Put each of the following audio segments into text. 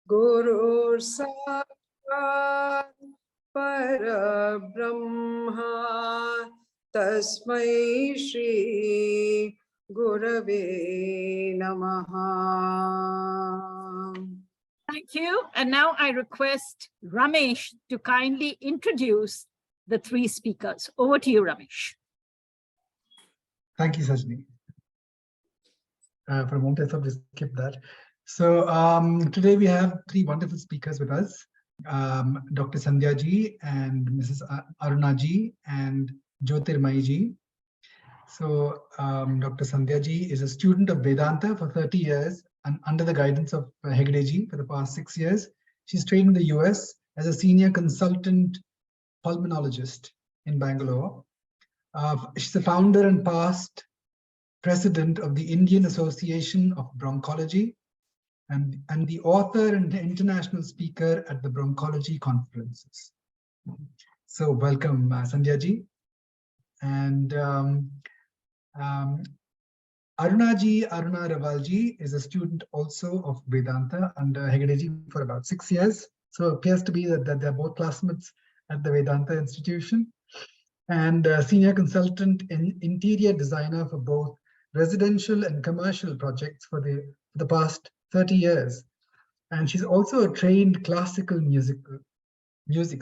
Guru Sakshat Parabrahma Tasmai Shri Gurave Namaha. Thank you. And now I request Ramesh to kindly introduce the three speakers. Over to you, Ramesh. Thank you, Sajani. For a moment, I thought to skip that. So today we have three wonderful speakers with us, Dr. Sandhya ji and Mrs. Aruna ji and Jyothi ji. So Dr. Sandhya ji is a student of Vedanta for 30 years and under the guidance of Hegde ji for the past 6 years. She's trained in the US as a senior consultant pulmonologist in Bangalore. She's the founder and past president of the Indian Association of Bronchology and the author and the international speaker at the bronchology conferences. So welcome, Sandhya ji. And Aruna Ravalji is a student also of Vedanta under Hegde ji for about 6 years. So it appears to be that they're both classmates at the Vedanta Institution, and senior consultant in interior designer for both residential and commercial projects for the past 30 years. And she's also a trained classical music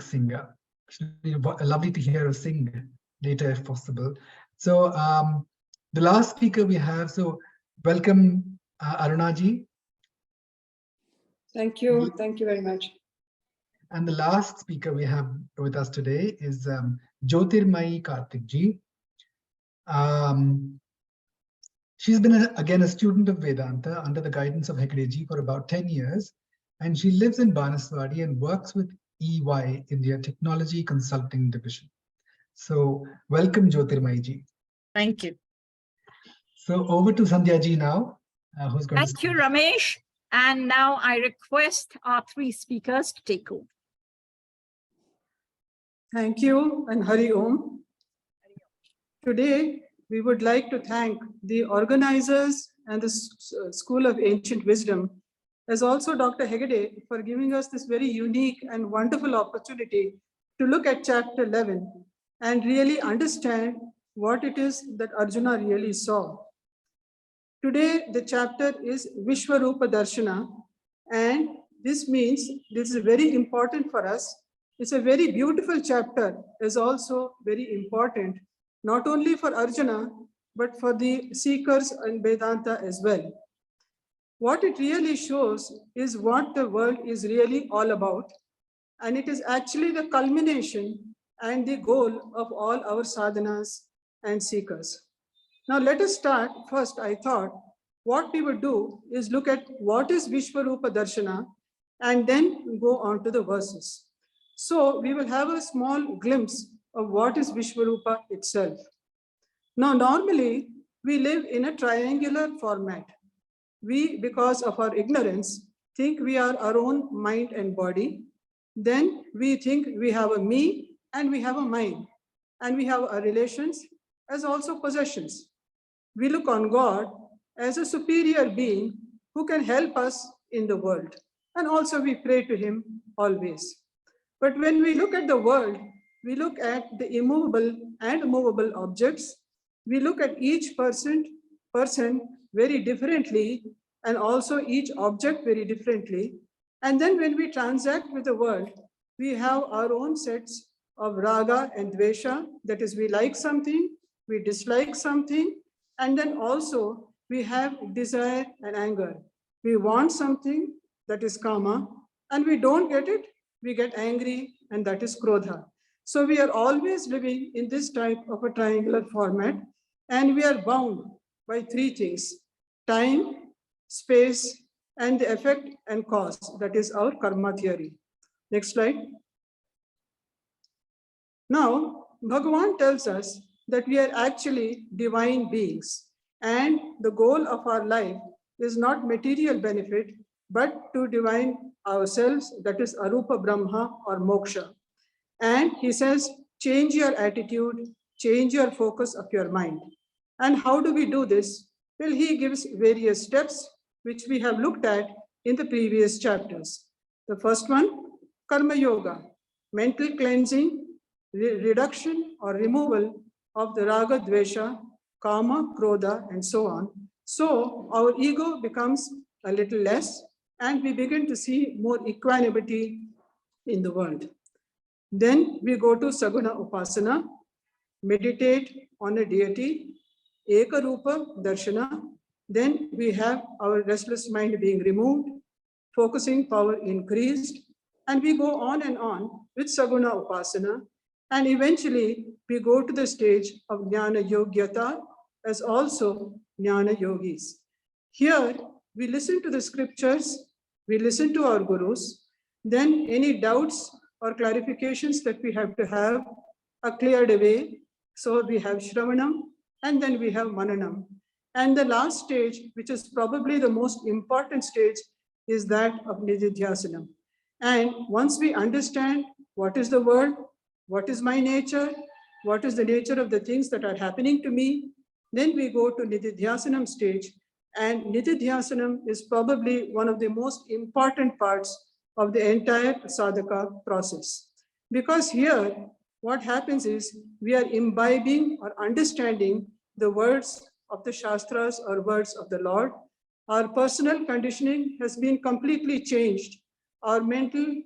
singer. She'll be lovely to hear her sing later if possible. So the last speaker we have, so welcome Aruna ji. Thank you. Thank you very much. And the last speaker we have with us today is Jyotirmayi Karthik ji. She's been, again, a student of Vedanta under the guidance of Hegde ji for about 10 years. And she lives in Banaswadi and works with EY in their technology consulting division. So welcome, Jyotirmayi ji. Thank you. So over to Sandhya ji now. Who's going Thank you, Ramesh. And now I request our three speakers to take over. Thank you and Hari Om. Today, we would like to thank the organizers and the School of Ancient Wisdom, as also Dr. Hegde, for giving us this very unique and wonderful opportunity to look at chapter 11 and really understand what it is that Arjuna really saw. Today, the chapter is Vishwarupa Darshana, and this means this is very important for us. It's a very beautiful chapter, is also very important, not only for Arjuna, but for the seekers in Vedanta as well. What it really shows is what the world is really all about, and it is actually the culmination and the goal of all our sadhanas and seekers. Now let us start. First, I thought what we would do is look at what is Vishwarupa Darshana and then go on to the verses. So we will have a small glimpse of what is Vishwarupa itself. Now, normally we live in a triangular format. We, because of our ignorance, think we are our own mind and body. Then we think we have a me and we have a mind, and we have our relations as also possessions. We look on God as a superior being who can help us in the world, and also we pray to him always. But when we look at the world, we look at the immovable and movable objects. We look at each person very differently, and also each object very differently. And then when we transact with the world, we have our own sets of raga and dvesha, that is, we like something, we dislike something, and then also we have desire and anger. We want something, that is kama, and we don't get it, we get angry, and that is krodha. So we are always living in this type of a triangular format, and we are bound by three things: time, space, and the effect and cause. That is our karma theory. Next slide. Now, Bhagavan tells us that we are actually divine beings, and the goal of our life is not material benefit, but to divine ourselves, that is Arupa Brahma or Moksha. And he says, change your attitude, change your focus of your mind. And how do we do this? Well, he gives various steps, which we have looked at in the previous chapters. The first one, Karma Yoga, mental cleansing, reduction or removal of the Raga, Dvesha, Kama, Krodha, and so on. So our ego becomes a little less and we begin to see more equanimity in the world. Then we go to Saguna Upasana, meditate on a deity, Ekarupa Darshana. Then we have our restless mind being removed, focusing power increased, and we go on and on with Saguna Upasana. And eventually we go to the stage of Jnana Yogyata as also Jnana Yogis. Here we listen to the scriptures, we listen to our gurus, then any doubts or clarifications that we have to have are cleared away. So we have Shravanam and then we have Mananam. And the last stage, which is probably the most important stage, is that of Nididhyasanam. And once we understand what is the world, what is my nature, what is the nature of the things that are happening to me, then we go to Nididhyasanam stage. And Nididhyasanam is probably one of the most important parts of the entire sadhaka process. Because here, what happens is we are imbibing or understanding the words of the Shastras or words of the Lord. Our personal conditioning has been completely changed. Our mental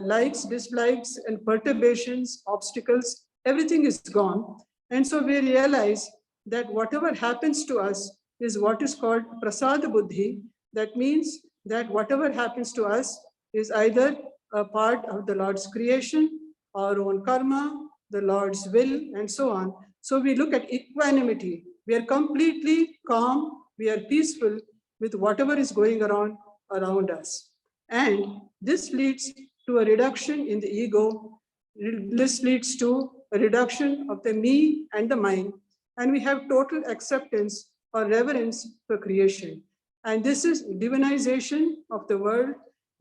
likes, dislikes, and perturbations, obstacles, everything is gone. And so we realize that whatever happens to us is what is called prasada buddhi. That means that whatever happens to us is either a part of the Lord's creation, our own karma, the Lord's will, and so on. So we look at equanimity. We are completely calm, we are peaceful with whatever is going around us. And this leads to a reduction in the ego. This leads to a reduction of the me and the mine. And we have total acceptance or reverence for creation. And this is divinization of the world,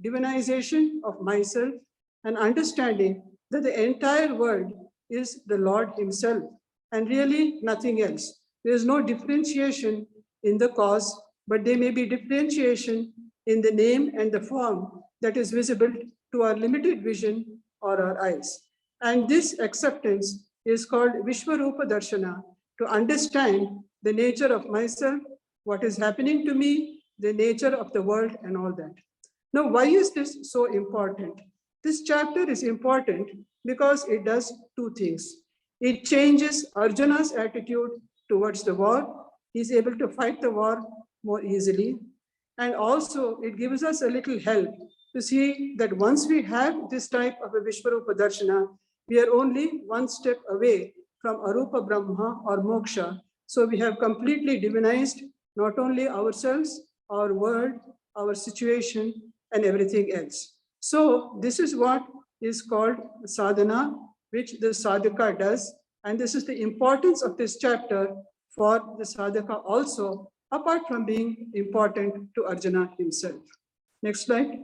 divinization of myself, and understanding that the entire world is the Lord himself and really nothing else. There is no differentiation in the cause, but there may be differentiation in the name and the form that is visible to our limited vision or our eyes. And this acceptance is called Vishwarupa Darshana, to understand the nature of myself, what is happening to me, the nature of the world, and all that. Now, why is this so important? This chapter is important because it does two things. It changes Arjuna's attitude towards the war. He's able to fight the war more easily. And also, it gives us a little help to see that once we have this type of a Vishwarupa Darshana, we are only one step away from Arupa Brahma or Moksha. So we have completely divinized not only ourselves, our world, our situation, and everything else. So this is what is called sadhana, which the sadhaka does. And this is the importance of this chapter for the sadhaka also, apart from being important to Arjuna himself. Next slide.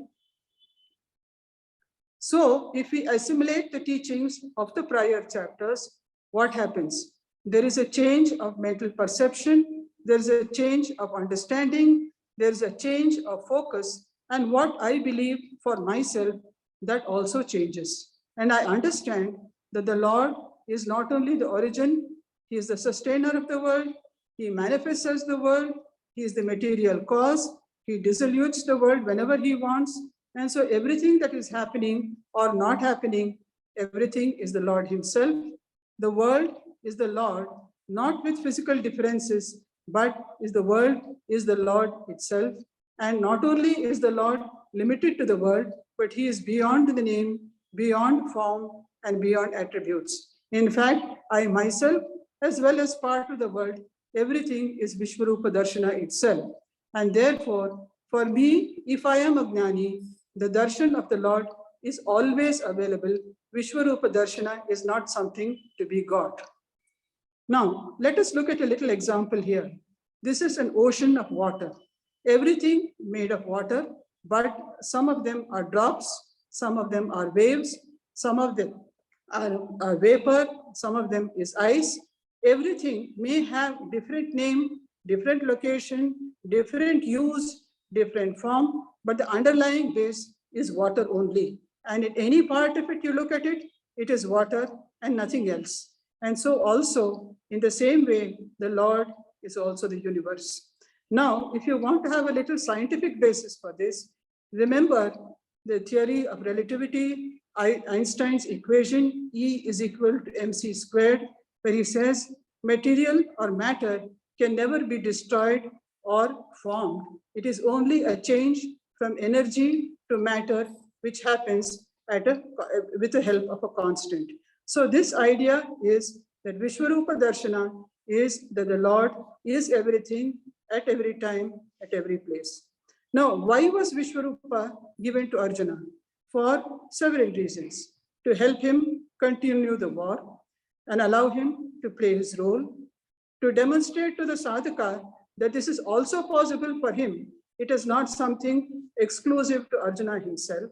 So if we assimilate the teachings of the prior chapters, what happens? There is a change of mental perception, there is a change of understanding, there is a change of focus, and what I believe for myself, that also changes. And I understand that the Lord is not only the origin, he is the sustainer of the world, he manifests as the world, he is the material cause, he dissolutes the world whenever he wants. And so everything that is happening or not happening, everything is the Lord himself. The world is the Lord, not with physical differences, but is the world is the Lord itself. And not only is the Lord limited to the world, but he is beyond the name, beyond form, and beyond attributes. In fact, I myself, as well as part of the world, everything is Vishwarupa Darshana itself. And therefore, for me, if I am a Jnani, the darshan of the Lord is always available. Vishwarupa Darshana is not something to be got. Now, let us look at a little example here. This is an ocean of water. Everything made of water, but some of them are drops, some of them are waves, some of them are vapor, some of them is ice. Everything may have different name, different location, different use, different form, but the underlying base is water only. And in any part of it, you look at it, it is water and nothing else. And so also, in the same way, the Lord is also the universe. Now, if you want to have a little scientific basis for this, remember the theory of relativity, Einstein's equation, E is equal to mc squared, where he says material or matter can never be destroyed or formed. It is only a change from energy to matter, which happens with the help of a constant. So this idea is that Vishwarupa Darshana is that the Lord is everything at every time, at every place. Now, why was Vishwarupa given to Arjuna? For several reasons. To help him continue the war and allow him to play his role, to demonstrate to the sadhaka that this is also possible for him. It is not something exclusive to Arjuna himself.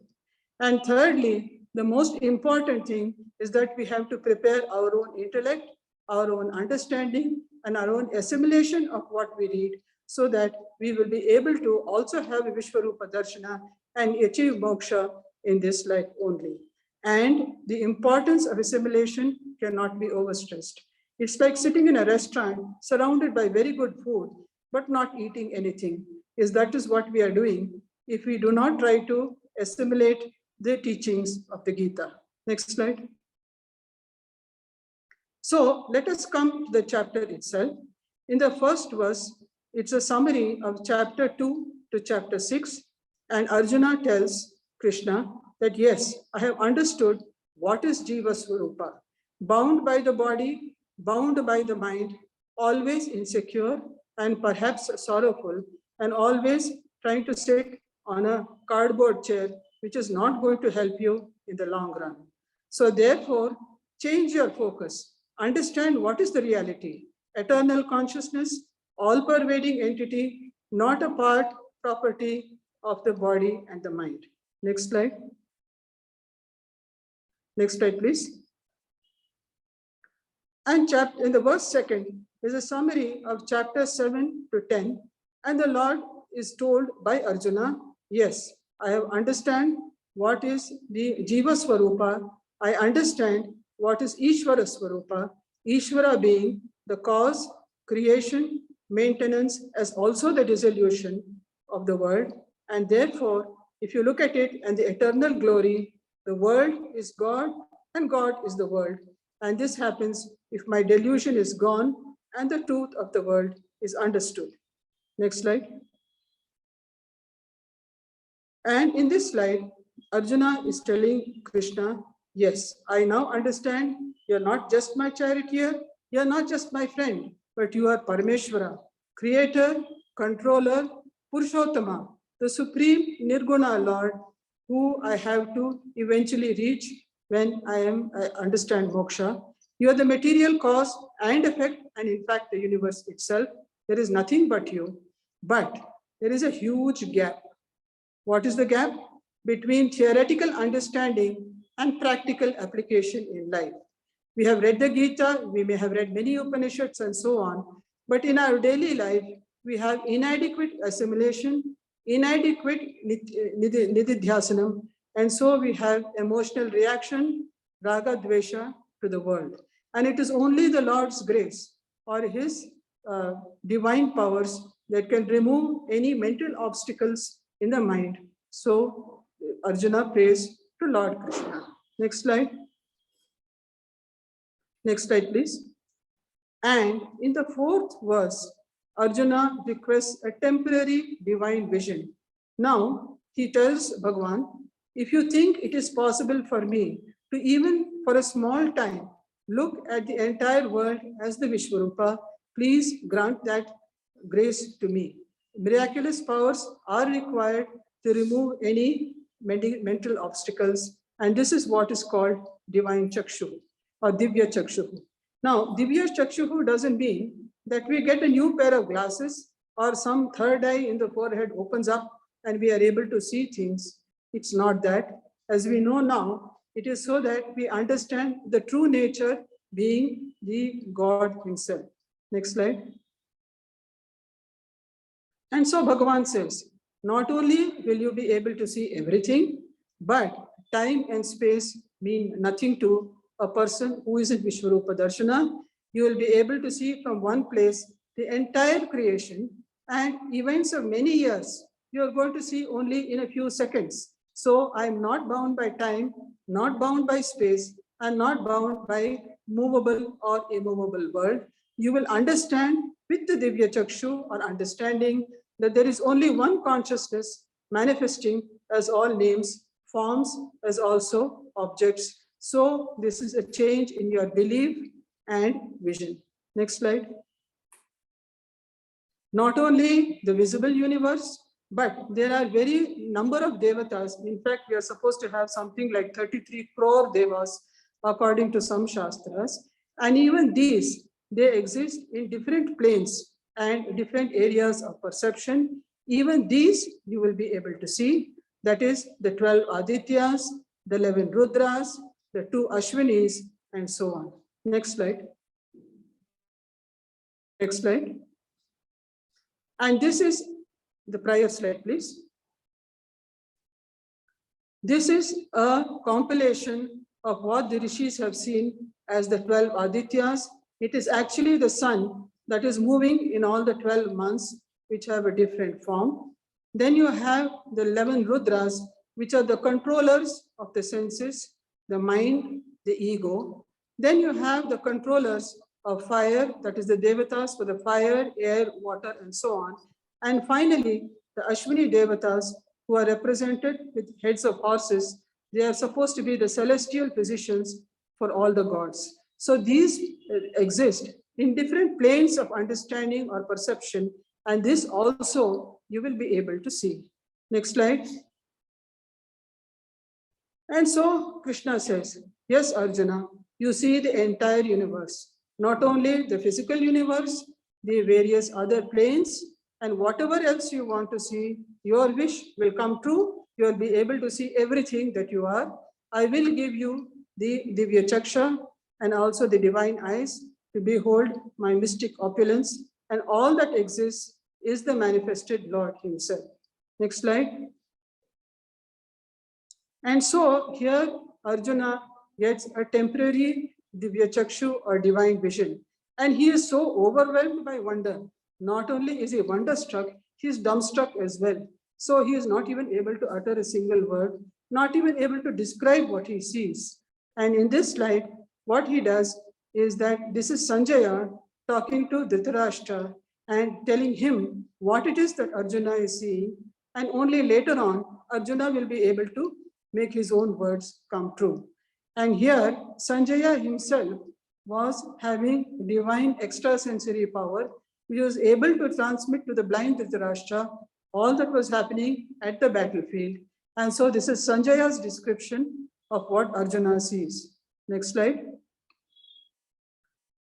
And thirdly, the most important thing is that we have to prepare our own intellect, our own understanding, and our own assimilation of what we read, so that we will be able to also have a Vishwarupa Darshana and achieve moksha in this life only. And the importance of assimilation cannot be overstressed. It's like sitting in a restaurant surrounded by very good food, but not eating anything. That is what we are doing if we do not try to assimilate the teachings of the Gita. Next slide. So let us come to the chapter itself. In the first verse, it's a summary of chapter 2 to chapter 6. And Arjuna tells Krishna that, yes, I have understood what is Jiva Swarupa. Bound by the body, bound by the mind, always insecure and perhaps sorrowful, and always trying to sit on a cardboard chair, which is not going to help you in the long run. So therefore, change your focus. Understand what is the reality. Eternal consciousness, all-pervading entity, not a part, property of the body and the mind. Next slide. Next slide, please. And in the verse 2 is a summary of chapter 7 to 10. And the Lord is told by Arjuna, yes, I have understand what is the Jiva Swarupa. I understand what is Ishvara Swarupa. Ishvara being the cause, creation, maintenance, as also the dissolution of the world. And therefore, if you look at it and the eternal glory, the world is God and God is the world. And this happens if my delusion is gone and the truth of the world is understood. Next slide. And in this slide, Arjuna is telling Krishna, yes, I now understand you're not just my charioteer, you're not just my friend, but you are Parameshwara, creator, controller, Purushottama, the supreme Nirguna Lord, who I have to eventually reach when I understand moksha. You are the material cause and effect, and in fact, the universe itself. There is nothing but you. But there is a huge gap. What is the gap? Between theoretical understanding and practical application in life. We have read the Gita, we may have read many Upanishads and so on, but in our daily life, we have inadequate assimilation, inadequate nididhyasanam, and so we have emotional reaction, raga, dvesha to the world. And it is only the Lord's grace or his divine powers that can remove any mental obstacles in the mind. So Arjuna prays to Lord Krishna. Next slide. Next slide, please. And in the fourth verse, Arjuna requests a temporary divine vision. Now he tells Bhagavan, if you think it is possible for me to even for a small time look at the entire world as the Vishwarupa, please grant that grace to me. Miraculous powers are required to remove any mental obstacles, and this is what is called divine chakshu or divya chakshu. Now, divya chakshu doesn't mean that we get a new pair of glasses or some third eye in the forehead opens up and we are able to see things. It's not that. As we know now, it is so that we understand the true nature being the God himself. Next slide. And so Bhagavan says, not only will you be able to see everything, But time and space mean nothing to a person who is in Vishwarupa Darshana. You will be able to see from one place the entire creation and events of many years. You are going to see only in a few seconds. So I am not bound by time, not bound by space, and not bound by movable or immovable world. You will understand with the Divya Chakshu or understanding that there is only one consciousness manifesting as all names, forms as also objects. So this is a change in your belief and vision. Next slide. Not only the visible universe, but there are very number of devatas. In fact, we are supposed to have something like 33 crore devas according to some shastras. And even these, they exist in different planes and different areas of perception. Even these you will be able to see. That is the 12 Adityas, the 11 Rudras, the 2 Ashwinis, and so on. Next slide. Next slide. And this is the prior slide, please. This is a compilation of what the rishis have seen as the 12 Adityas. It is actually the sun that is moving in all the 12 months, which have a different form. Then you have the 11 Rudras, which are the controllers of the senses, the mind, the ego. Then you have the controllers of fire, that is the devatas for the fire, air, water, and so on. And finally, the Ashwini devatas, who are represented with heads of horses. They are supposed to be the celestial physicians for all the gods. So these exist in different planes of understanding or perception, and this also you will be able to see. Next slide. And so Krishna says, yes, Arjuna, you see the entire universe, not only the physical universe, the various other planes, and whatever else you want to see, your wish will come true. You will be able to see everything that you are. I will give you the Divya Chaksha and also the divine eyes to behold my mystic opulence, and all that exists is the manifested Lord himself. Next slide. And so here Arjuna gets a temporary Divya Chakshu or divine vision. And he is so overwhelmed by wonder. Not only is he wonderstruck, he is dumbstruck as well. So he is not even able to utter a single word, not even able to describe what he sees. And in this slide, what he does is that this is Sanjaya talking to Dhritarashtra and telling him what it is that Arjuna is seeing. And only later on, Arjuna will be able to make his own words come true. And here, Sanjaya himself was having divine extrasensory power. He was able to transmit to the blind Dhritarashtra all that was happening at the battlefield. And so this is Sanjaya's description of what Arjuna sees. Next slide.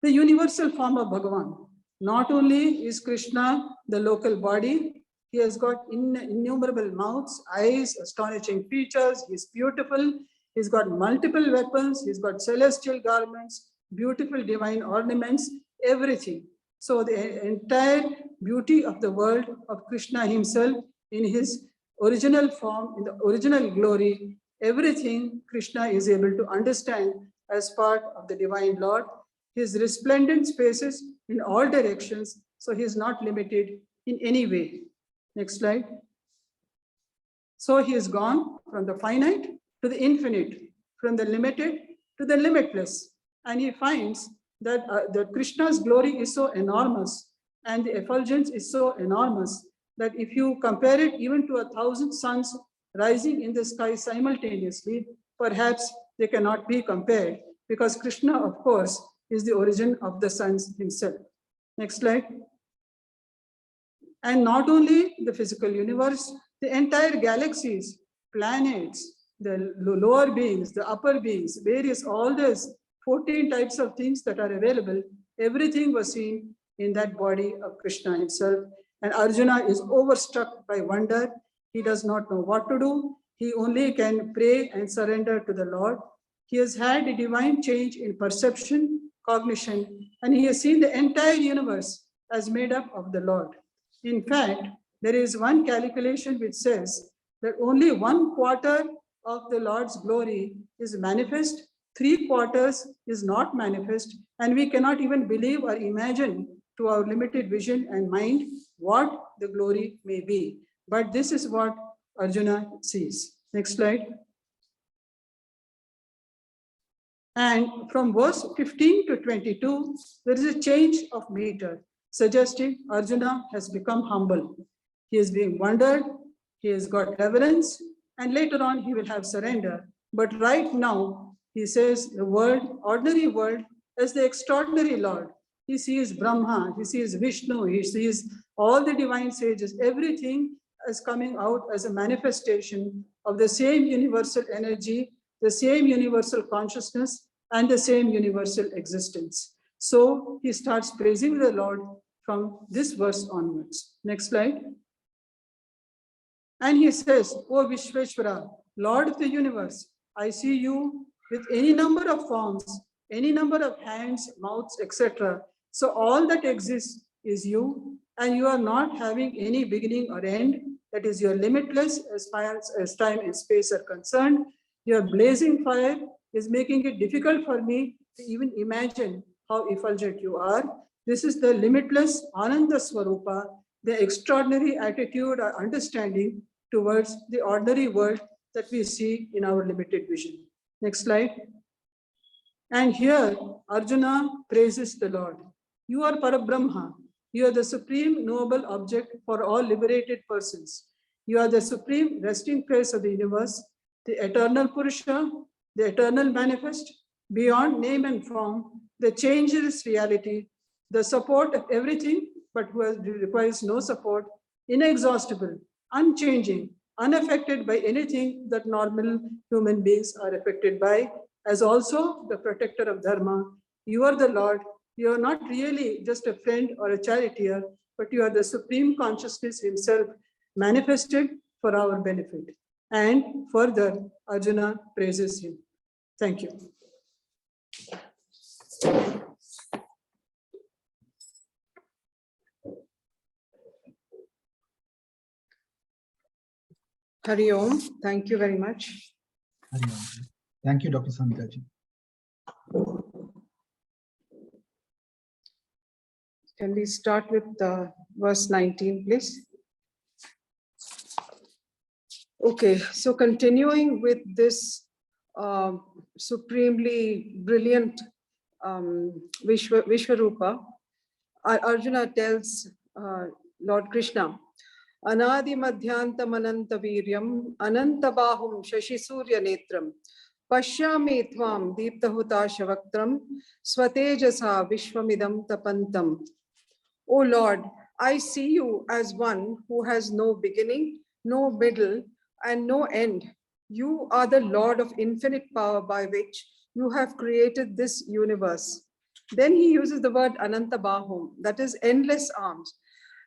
The universal form of Bhagavan. Not only is Krishna the local body, he has got innumerable mouths, eyes, astonishing features, he's beautiful, he's got multiple weapons, he's got celestial garments, beautiful divine ornaments, everything. So the entire beauty of the world of Krishna himself in his original form, in the original glory, everything Krishna is able to understand as part of the divine Lord. His resplendent spaces in all directions, so he is not limited in any way. Next slide. So he has gone from the finite to the infinite, from the limited to the limitless. And he finds that Krishna's glory is so enormous and the effulgence is so enormous that if you compare it even to 1,000 suns rising in the sky simultaneously, perhaps they cannot be compared, because Krishna, of course, is the origin of the suns himself. Next slide. And not only the physical universe, the entire galaxies, planets, the lower beings, the upper beings, various, all these 14 types of things that are available, everything was seen in that body of Krishna himself. And Arjuna is overstruck by wonder. He does not know what to do. He only can pray and surrender to the Lord. He has had a divine change in perception, cognition, and he has seen the entire universe as made up of the Lord. In fact, there is one calculation which says that only 1/4 of the Lord's glory is manifest, 3/4 is not manifest, and we cannot even believe or imagine to our limited vision and mind what the glory may be. But this is what Arjuna sees. Next slide. And from verse 15 to 22, there is a change of meter, suggesting Arjuna has become humble. He is being wondered, he has got reverence, and later on he will have surrender. But right now, he says the world, ordinary world, as the extraordinary Lord. He sees Brahma, he sees Vishnu, he sees all the divine sages, everything is coming out as a manifestation of the same universal energy, the same universal consciousness, and the same universal existence. So he starts praising the Lord from this verse onwards. Next slide. And he says, O Vishveshwara, Lord of the universe, I see you with any number of forms, any number of hands, mouths, etc. So all that exists is you, and you are not having any beginning or end. That is, you are limitless as far as time and space are concerned. Your blazing fire is making it difficult for me to even imagine how effulgent you are. This is the limitless Ananda Swarupa, the extraordinary attitude or understanding towards the ordinary world that we see in our limited vision. Next slide. And here Arjuna praises the Lord. You are Parabrahma. You are the supreme noble object for all liberated persons. You are the supreme resting place of the universe, the eternal Purusha, the eternal manifest, beyond name and form, the changeless reality, the support of everything, but who requires no support, inexhaustible, unchanging, unaffected by anything that normal human beings are affected by, as also the protector of Dharma. You are the Lord. You are not really just a friend or a charioteer, but you are the supreme consciousness himself manifested for our benefit. And further, Arjuna praises him. Thank you. Hari Om. Thank you very much. Hari Om. Thank you, Dr. Sandhya ji. Can we start with verse 19, please? Okay, so continuing with this supremely brilliant Vishwarupa, Arjuna tells Lord Krishna, Anadi Madhyantam Ananta Viryam Ananta Bahum Shashi Surya Netram Pashyami Tvam Deeptahuta Shavaktram Swatejasa Vishwamidam Tapantam. O Lord, I see you as one who has no beginning, no middle, and no end. You are the Lord of infinite power by which you have created this universe. Then he uses the word Ananta Bahum, that is endless arms.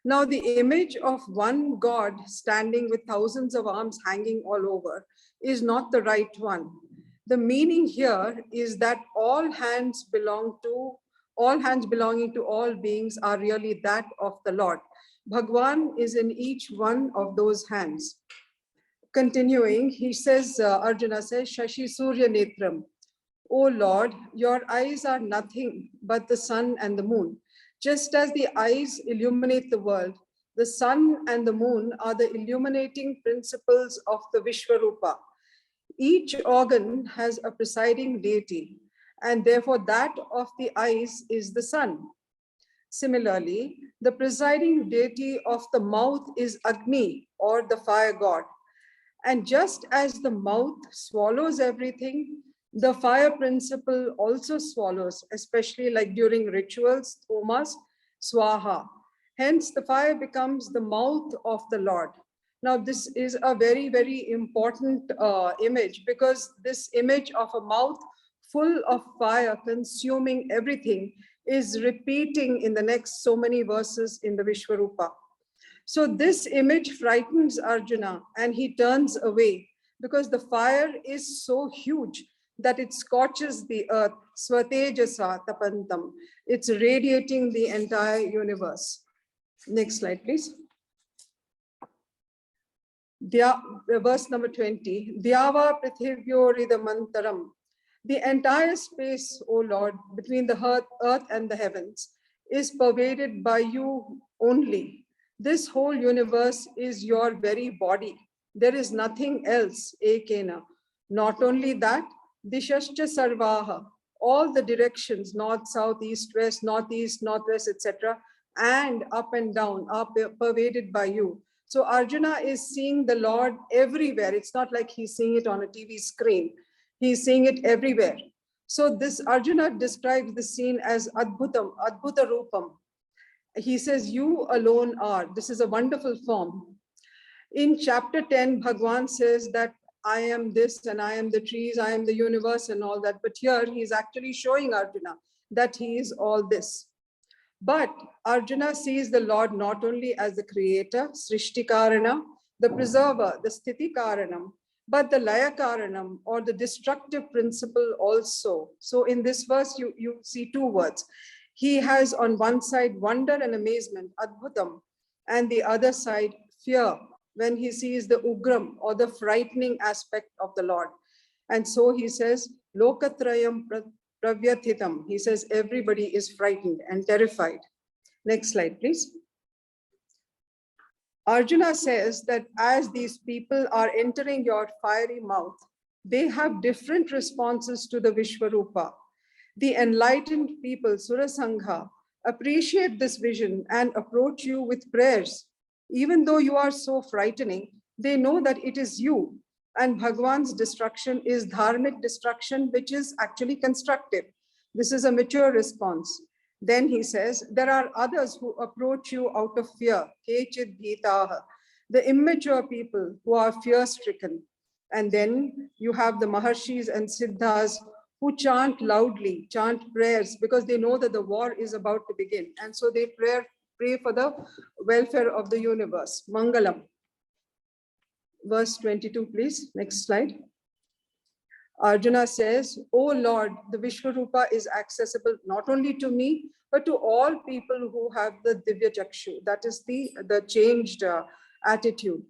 Now the image of one God standing with thousands of arms hanging all over is not the right one. The meaning here is that all hands belonging to all beings are really that of the Lord. Bhagwan is in each one of those hands. Continuing, he says, Arjuna says, Shashi Surya Netram. O Lord, your eyes are nothing but the sun and the moon. Just as the eyes illuminate the world, the sun and the moon are the illuminating principles of the Vishwarupa. Each organ has a presiding deity, and therefore that of the eyes is the sun. Similarly, the presiding deity of the mouth is Agni, or the fire god. And just as the mouth swallows everything, the fire principle also swallows, especially like during rituals, homas, swaha. Hence, the fire becomes the mouth of the Lord. Now, this is a very, very important image, because this image of a mouth full of fire consuming everything is repeating in the next so many verses in the Vishwarupa. So this image frightens Arjuna and he turns away because the fire is so huge that it scorches the earth. Swatejasa tapantam. It's radiating the entire universe. Next slide, please. Verse number 20, Dyava Prithivyoridhamantaram. The entire space, O Lord, between the earth and the heavens is pervaded by you only. This whole universe is your very body. There is nothing else, Ekena. Not only that, Dishascha Sarvaha, all the directions, north, south, east, west, northeast, northwest, etc., and up and down are pervaded by you. So Arjuna is seeing the Lord everywhere. It's not like he's seeing it on a TV screen. He's seeing it everywhere. So this Arjuna describes the scene as Adbhutam, Adbhuta Rupam. He says, you alone are. This is a wonderful form. In chapter 10, Bhagwan says that I am this and I am the trees, I am the universe and all that. But here he is actually showing Arjuna that he is all this. But Arjuna sees the Lord not only as the creator, Srishti Karana, the preserver, the Sthiti Karanam, but the Laya Karanam, or the destructive principle also. So in this verse, you see two words. He has on one side wonder and amazement, Adbhutam, and the other side fear, when he sees the Ugram, or the frightening aspect of the Lord. And so he says, Lokatrayam Pravyathitam. He says everybody is frightened and terrified. Next slide, please. Arjuna says that as these people are entering your fiery mouth, they have different responses to the Vishwarupa. The enlightened people, Surasangha, appreciate this vision and approach you with prayers. Even though you are so frightening, they know that it is you. And Bhagwan's destruction is dharmic destruction, which is actually constructive. This is a mature response. Then he says, there are others who approach you out of fear, kechid bhitaha, the immature people who are fear-stricken. And then you have the Maharshis and Siddhas who chant loudly, chant prayers, because they know that the war is about to begin. And so they pray for the welfare of the universe. Mangalam. Verse 22, please. Next slide. Arjuna says, oh Lord, the Vishwarupa is accessible not only to me, but to all people who have the Divya Chakshu. That is the changed attitude.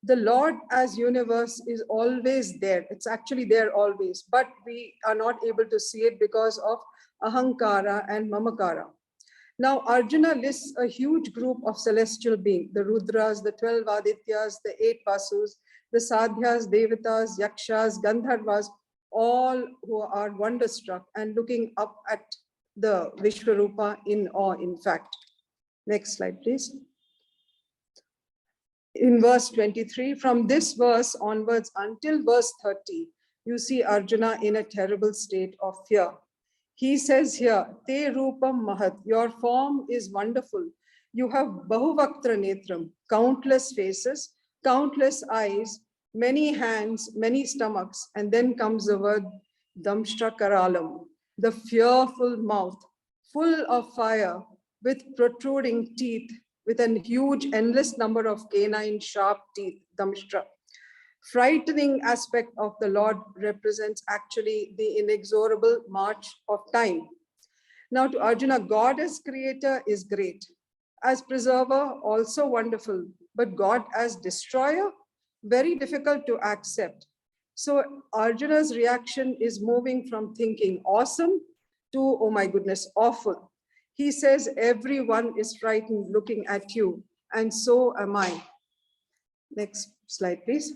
The Lord as universe is always there. It's actually there always, but we are not able to see it because of Ahankara and Mamakara. Now, Arjuna lists a huge group of celestial beings, the Rudras, the 12 Adityas, the 8 Vasus, the Sandhyas, Devatas, Yakshas, Gandharvas, all who are wonderstruck and looking up at the Vishwarupa in awe, in fact. Next slide, please. In verse 23, from this verse onwards until verse 30, you see Arjuna in a terrible state of fear. He says here, Te Rupam Mahat, your form is wonderful. You have Bahuvaktra Netram, countless faces, countless eyes, many hands, many stomachs, and then comes the word Damshra Karalam, the fearful mouth, full of fire, with protruding teeth, with a huge, endless number of canine sharp teeth, Damshra. Frightening aspect of the Lord represents actually the inexorable march of time. Now to Arjuna, God as creator is great. As preserver, also wonderful, but God as destroyer, very difficult to accept. So Arjuna's reaction is moving from thinking awesome to, oh my goodness, awful. He says, everyone is frightened looking at you, and so am I. Next slide, please.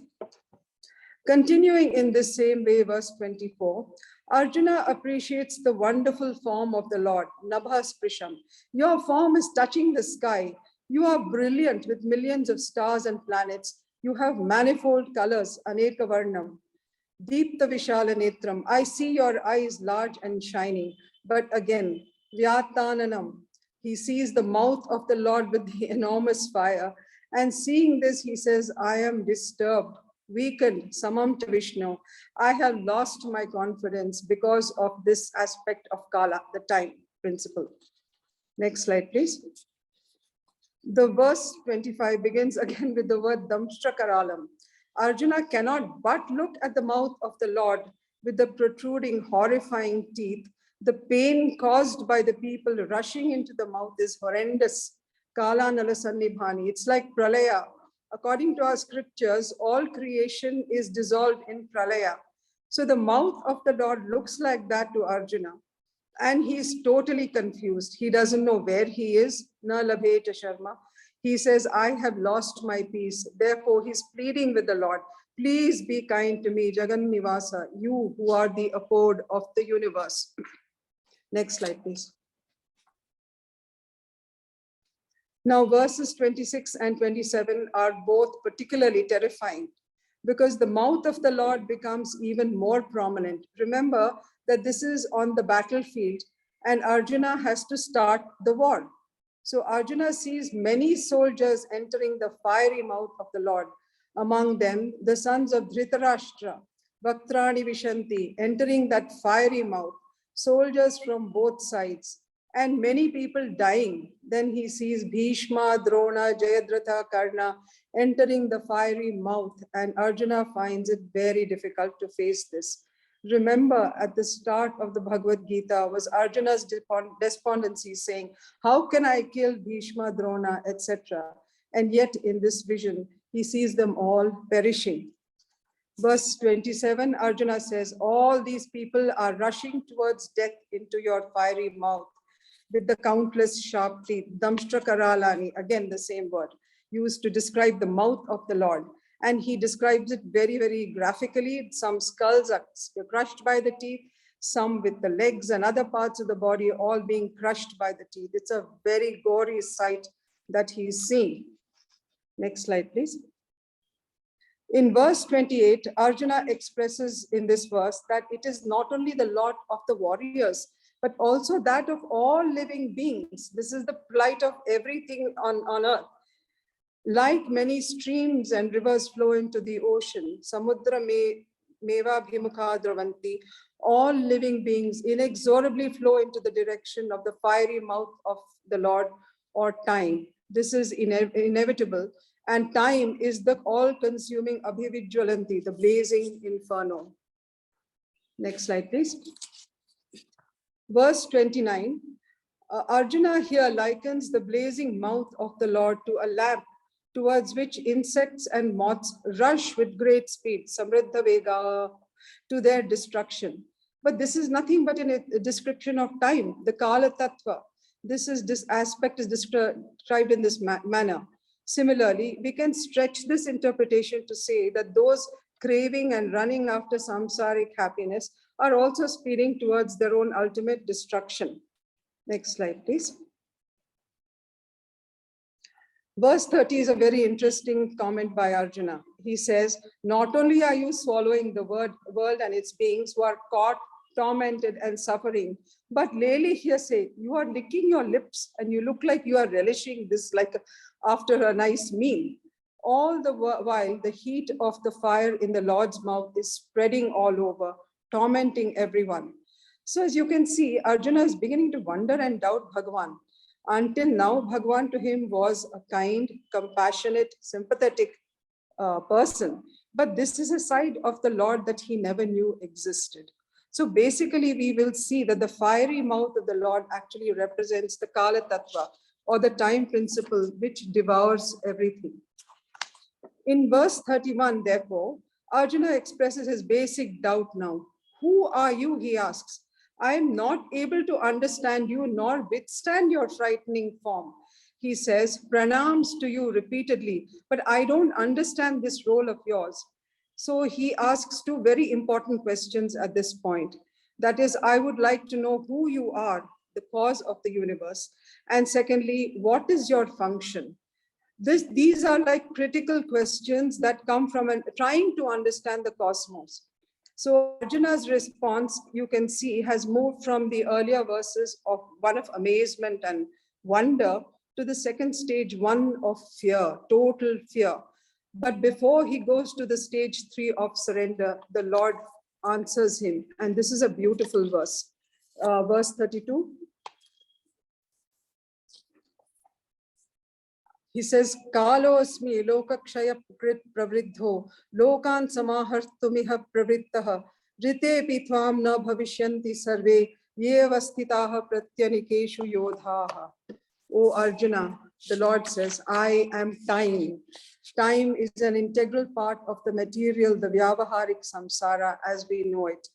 Continuing in the same way, verse 24, Arjuna appreciates the wonderful form of the Lord, Nabhasprisham. Your form is touching the sky. You are brilliant with millions of stars and planets. You have manifold colors, Aneka Varnam. Deepta Vishala Netram. I see your eyes large and shining. But again, Vyatananam. He sees the mouth of the Lord with the enormous fire. And seeing this, he says, I am disturbed, weakened, Samam to Vishnu. I have lost my confidence because of this aspect of Kala, the time principle. Next slide, please. The verse 25 begins again with the word Damshra Karalam. Arjuna cannot but look at the mouth of the Lord with the protruding, horrifying teeth. The pain caused by the people rushing into the mouth is horrendous. Kala Nalasannibhani. It's like Pralaya, according to our scriptures, all creation is dissolved in pralaya. So the mouth of the Lord looks like that to Arjuna. And he's totally confused. He doesn't know where he is. Na labheta sharma. He says, I have lost my peace. Therefore, he's pleading with the Lord. Please be kind to me, Jagan Nivasa, you who are the abode of the universe. Next slide, please. Now, verses 26 and 27 are both particularly terrifying because the mouth of the Lord becomes even more prominent. Remember that this is on the battlefield and Arjuna has to start the war. So Arjuna sees many soldiers entering the fiery mouth of the Lord. Among them, the sons of Dhritarashtra, Vaktrani Vishanti, entering that fiery mouth, soldiers from both sides, and many people dying. Then he sees Bhishma, Drona, Jayadratha, Karna entering the fiery mouth, and Arjuna finds it very difficult to face this. Remember, at the start of the Bhagavad-gita was Arjuna's despondency, saying, how can I kill Bhishma, Drona, etc.? And yet in this vision, he sees them all perishing. Verse 27, Arjuna says, all these people are rushing towards death into your fiery mouth with the countless sharp teeth, damshtra karalani, again the same word, used to describe the mouth of the Lord. And he describes it very, very graphically. Some skulls are crushed by the teeth, some with the legs and other parts of the body all being crushed by the teeth. It's a very gory sight that he's seeing. Next slide, please. In verse 28, Arjuna expresses in this verse that it is not only the lot of the warriors, but also that of all living beings. This is the plight of everything on earth. Like many streams and rivers flow into the ocean, samudra meva bhimukha dravanti, all living beings inexorably flow into the direction of the fiery mouth of the Lord or time. This is inevitable. And time is the all-consuming abhivijwalanti, the blazing inferno. Next slide, please. Verse 29, Arjuna here likens the blazing mouth of the Lord to a lamp towards which insects and moths rush with great speed, samriddha vega, to their destruction. But this is nothing but a description of time, the kala tattva. This aspect is described in this manner. Similarly, we can stretch this interpretation to say that those craving and running after samsaric happiness are also speeding towards their own ultimate destruction. Next slide, please. Verse 30 is a very interesting comment by Arjuna. He says, not only are you swallowing the world and its beings who are caught, tormented and suffering, but Leli here say, you are licking your lips and you look like you are relishing this like after a nice meal. All the while, the heat of the fire in the Lord's mouth is spreading all over, tormenting everyone. So as you can see, Arjuna is beginning to wonder and doubt Bhagavan. Until now, Bhagavan to him was a kind, compassionate, sympathetic person. But this is a side of the Lord that he never knew existed. So basically, we will see that the fiery mouth of the Lord actually represents the Kala Tattva, or the time principle, which devours everything. In verse 31, therefore, Arjuna expresses his basic doubt now. Who are you, he asks. I am not able to understand you nor withstand your frightening form. He says, pranams to you repeatedly, but I don't understand this role of yours. So he asks two very important questions at this point. That is, I would like to know who you are, the cause of the universe. And secondly, what is your function? These are like critical questions that come from trying to understand the cosmos. So Arjuna's response, you can see, has moved from the earlier verses of one of amazement and wonder to the second stage, one of fear, total fear. But before he goes to the stage 3 of surrender, the Lord answers him. And this is a beautiful verse. Verse 32. He says, Kalosmi lokakshaya pravriddho lokan samahartumiha pravrittaha rite pitvam na bhavishyanti sarve yevastitaha pratyanikeshu yodhaha. O Arjuna, the Lord says, I am time. Time is an integral part of the material, the Vyavaharik samsara as we know it.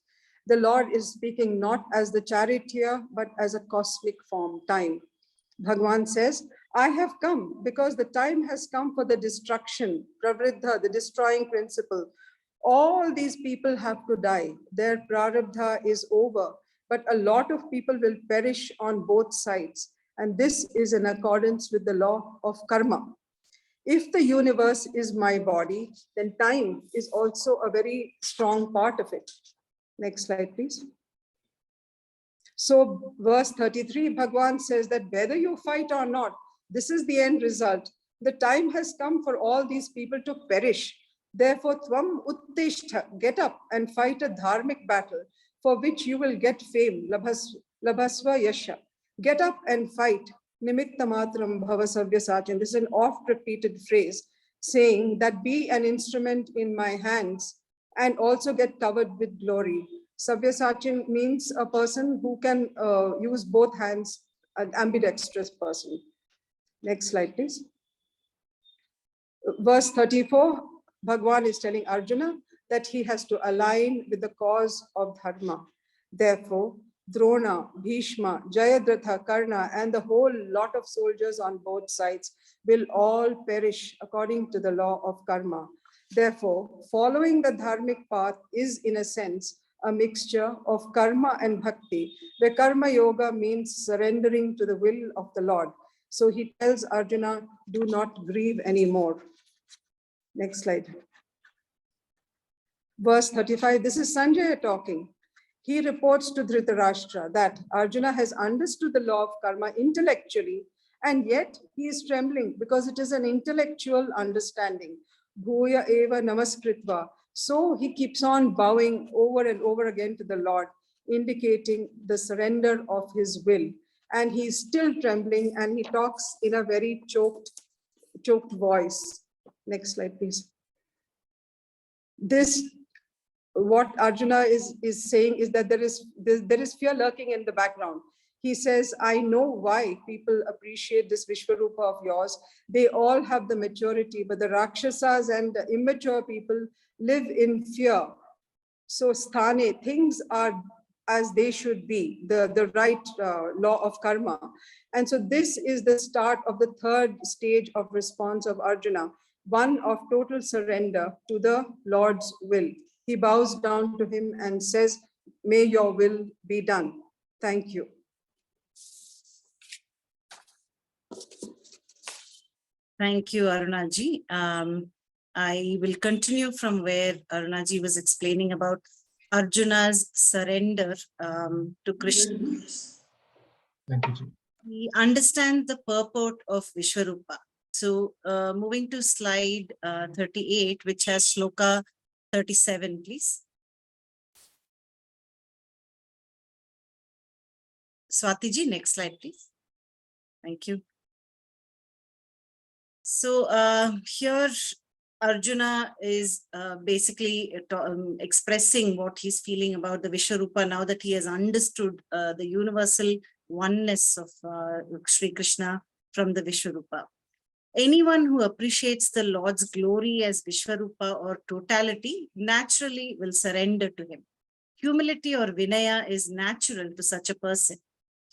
The Lord is speaking not as the charioteer, but as a cosmic form, time. Bhagavan says, I have come because the time has come for the destruction, pravriddha, the destroying principle. All these people have to die. Their prarabdha is over, but a lot of people will perish on both sides. And this is in accordance with the law of karma. If the universe is my body, then time is also a very strong part of it. Next slide, please. So verse 33, Bhagwan says that whether you fight or not, this is the end result. The time has come for all these people to perish. Therefore, tvam uttishta, get up and fight a dharmic battle for which you will get fame, labhasva yasha. Get up and fight. Nimitta matram bhava savya sachin. This is an oft repeated phrase saying that be an instrument in my hands and also get covered with glory. Savya sachin means a person who can use both hands, an ambidextrous person. Next slide, please. Verse 34, Bhagwan is telling Arjuna that he has to align with the cause of dharma. Therefore, Drona, Bhishma, Jayadratha, Karna, and the whole lot of soldiers on both sides will all perish according to the law of karma. Therefore, following the dharmic path is, in a sense, a mixture of karma and bhakti, where karma yoga means surrendering to the will of the Lord. So he tells Arjuna, do not grieve anymore. Next slide. Verse 35, this is Sanjaya talking. He reports to Dhritarashtra that Arjuna has understood the law of karma intellectually, and yet he is trembling because it is an intellectual understanding. Bhuya eva namaskritva. So he keeps on bowing over and over again to the Lord, indicating the surrender of his will. And he's still trembling, and he talks in a very choked voice. Next slide, please. What Arjuna is saying is that there is fear lurking in the background. He says, I know why people appreciate this Vishwarupa of yours. They all have the maturity, but the Rakshasas and the immature people live in fear. So sthane, things are as they should be, the right law of karma. And so this is the start of the third stage of response of Arjuna, one of total surrender to the Lord's will. He bows down to him and says, may your will be done. Thank you. Thank you, Arunaji. I will continue from where Arunaji was explaining about Arjuna's surrender to Krishna. Thank you, Ji. We understand the purport of Vishwarupa. So moving to slide 38, which has shloka 37, please. Swatiji, next slide, please. Thank you. So here Arjuna is basically expressing what he's feeling about the Vishwarupa now that he has understood the universal oneness of Sri Krishna from the Vishwarupa. Anyone who appreciates the Lord's glory as Vishwarupa or totality naturally will surrender to him. Humility or Vinaya is natural to such a person.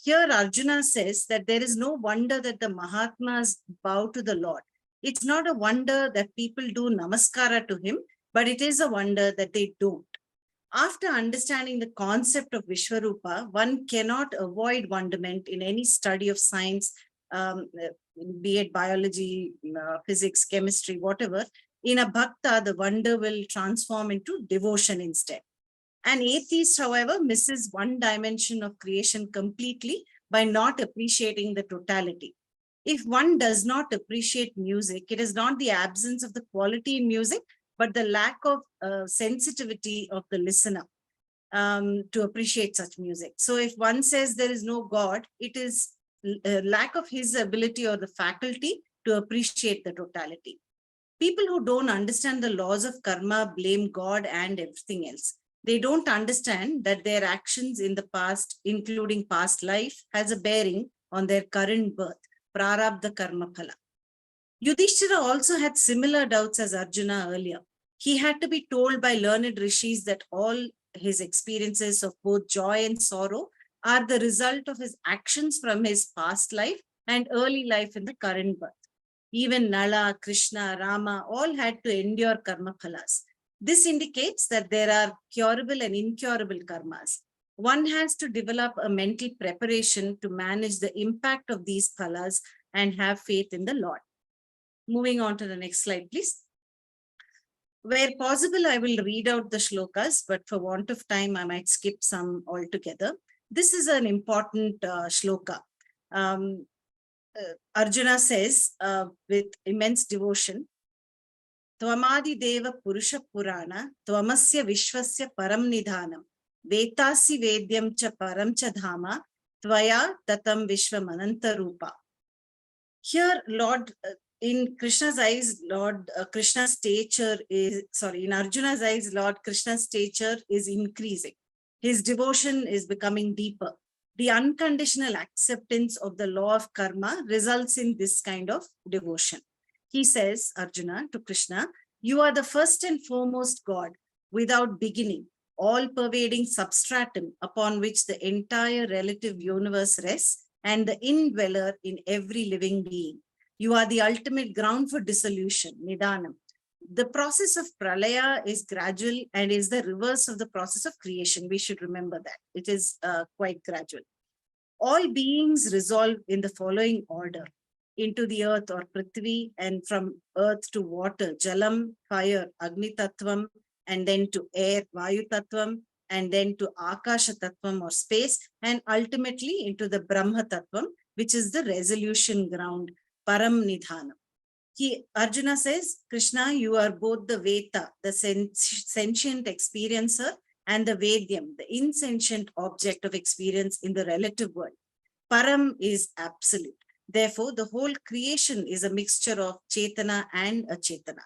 Here Arjuna says that there is no wonder that the Mahatmas bow to the Lord. It's not a wonder that people do namaskara to him, but it is a wonder that they don't. After understanding the concept of Vishwarupa, one cannot avoid wonderment in any study of science, be it biology, physics, chemistry, whatever. In a bhakta, the wonder will transform into devotion instead. An atheist, however, misses one dimension of creation completely by not appreciating the totality. If one does not appreciate music, it is not the absence of the quality in music, but the lack of sensitivity of the listener to appreciate such music. So if one says there is no God, it is a lack of his ability or the faculty to appreciate the totality. People who don't understand the laws of karma blame God and everything else. They don't understand that their actions in the past, including past life, has a bearing on their current birth. prarabdha karma phala. Yudhishthira also had similar doubts as Arjuna earlier. He had to be told by learned rishis that all his experiences of both joy and sorrow are the result of his actions from his past life and early life in the current birth. Even Nala, Krishna, Rama all had to endure karma phalas. This indicates that there are curable and incurable karmas. One has to develop a mental preparation to manage the impact of these phalas and have faith in the Lord. Moving on to the next slide, please. Where possible, I will read out the shlokas, but for want of time, I might skip some altogether. This is an important shloka. Arjuna says with immense devotion, Tvamadi Deva Purusha Purana, Tvamasya Vishwasya Param Nidhanam, Vetasi Vedyam Cha Param Cha Dhama, Tvaya Tatam Vishwa Mananta Rupa. Here, Lord, in Krishna's eyes, Lord Krishna's stature is, in Arjuna's eyes, Lord Krishna's stature is increasing. His devotion is becoming deeper. The unconditional acceptance of the law of karma results in this kind of devotion. He says, Arjuna, to Krishna, you are the first and foremost God, without beginning, all-pervading substratum upon which the entire relative universe rests and the indweller in every living being. You are the ultimate ground for dissolution, Nidhanam. The process of pralaya is gradual and is the reverse of the process of creation. We should remember that. It is quite gradual. All beings resolve in the following order: into the earth or prithvi, and from earth to water, jalam, fire, agni tattvam, and then to air, vayu tattvam, and then to akasha tattvam or space, and ultimately into the brahma tattvam, which is the resolution ground, param nidhanam. Arjuna says, Krishna, you are both the Veta, the sentient experiencer, and the Vedyam, the insentient object of experience in the relative world. Param is absolute. Therefore, the whole creation is a mixture of Chetana and Achetana.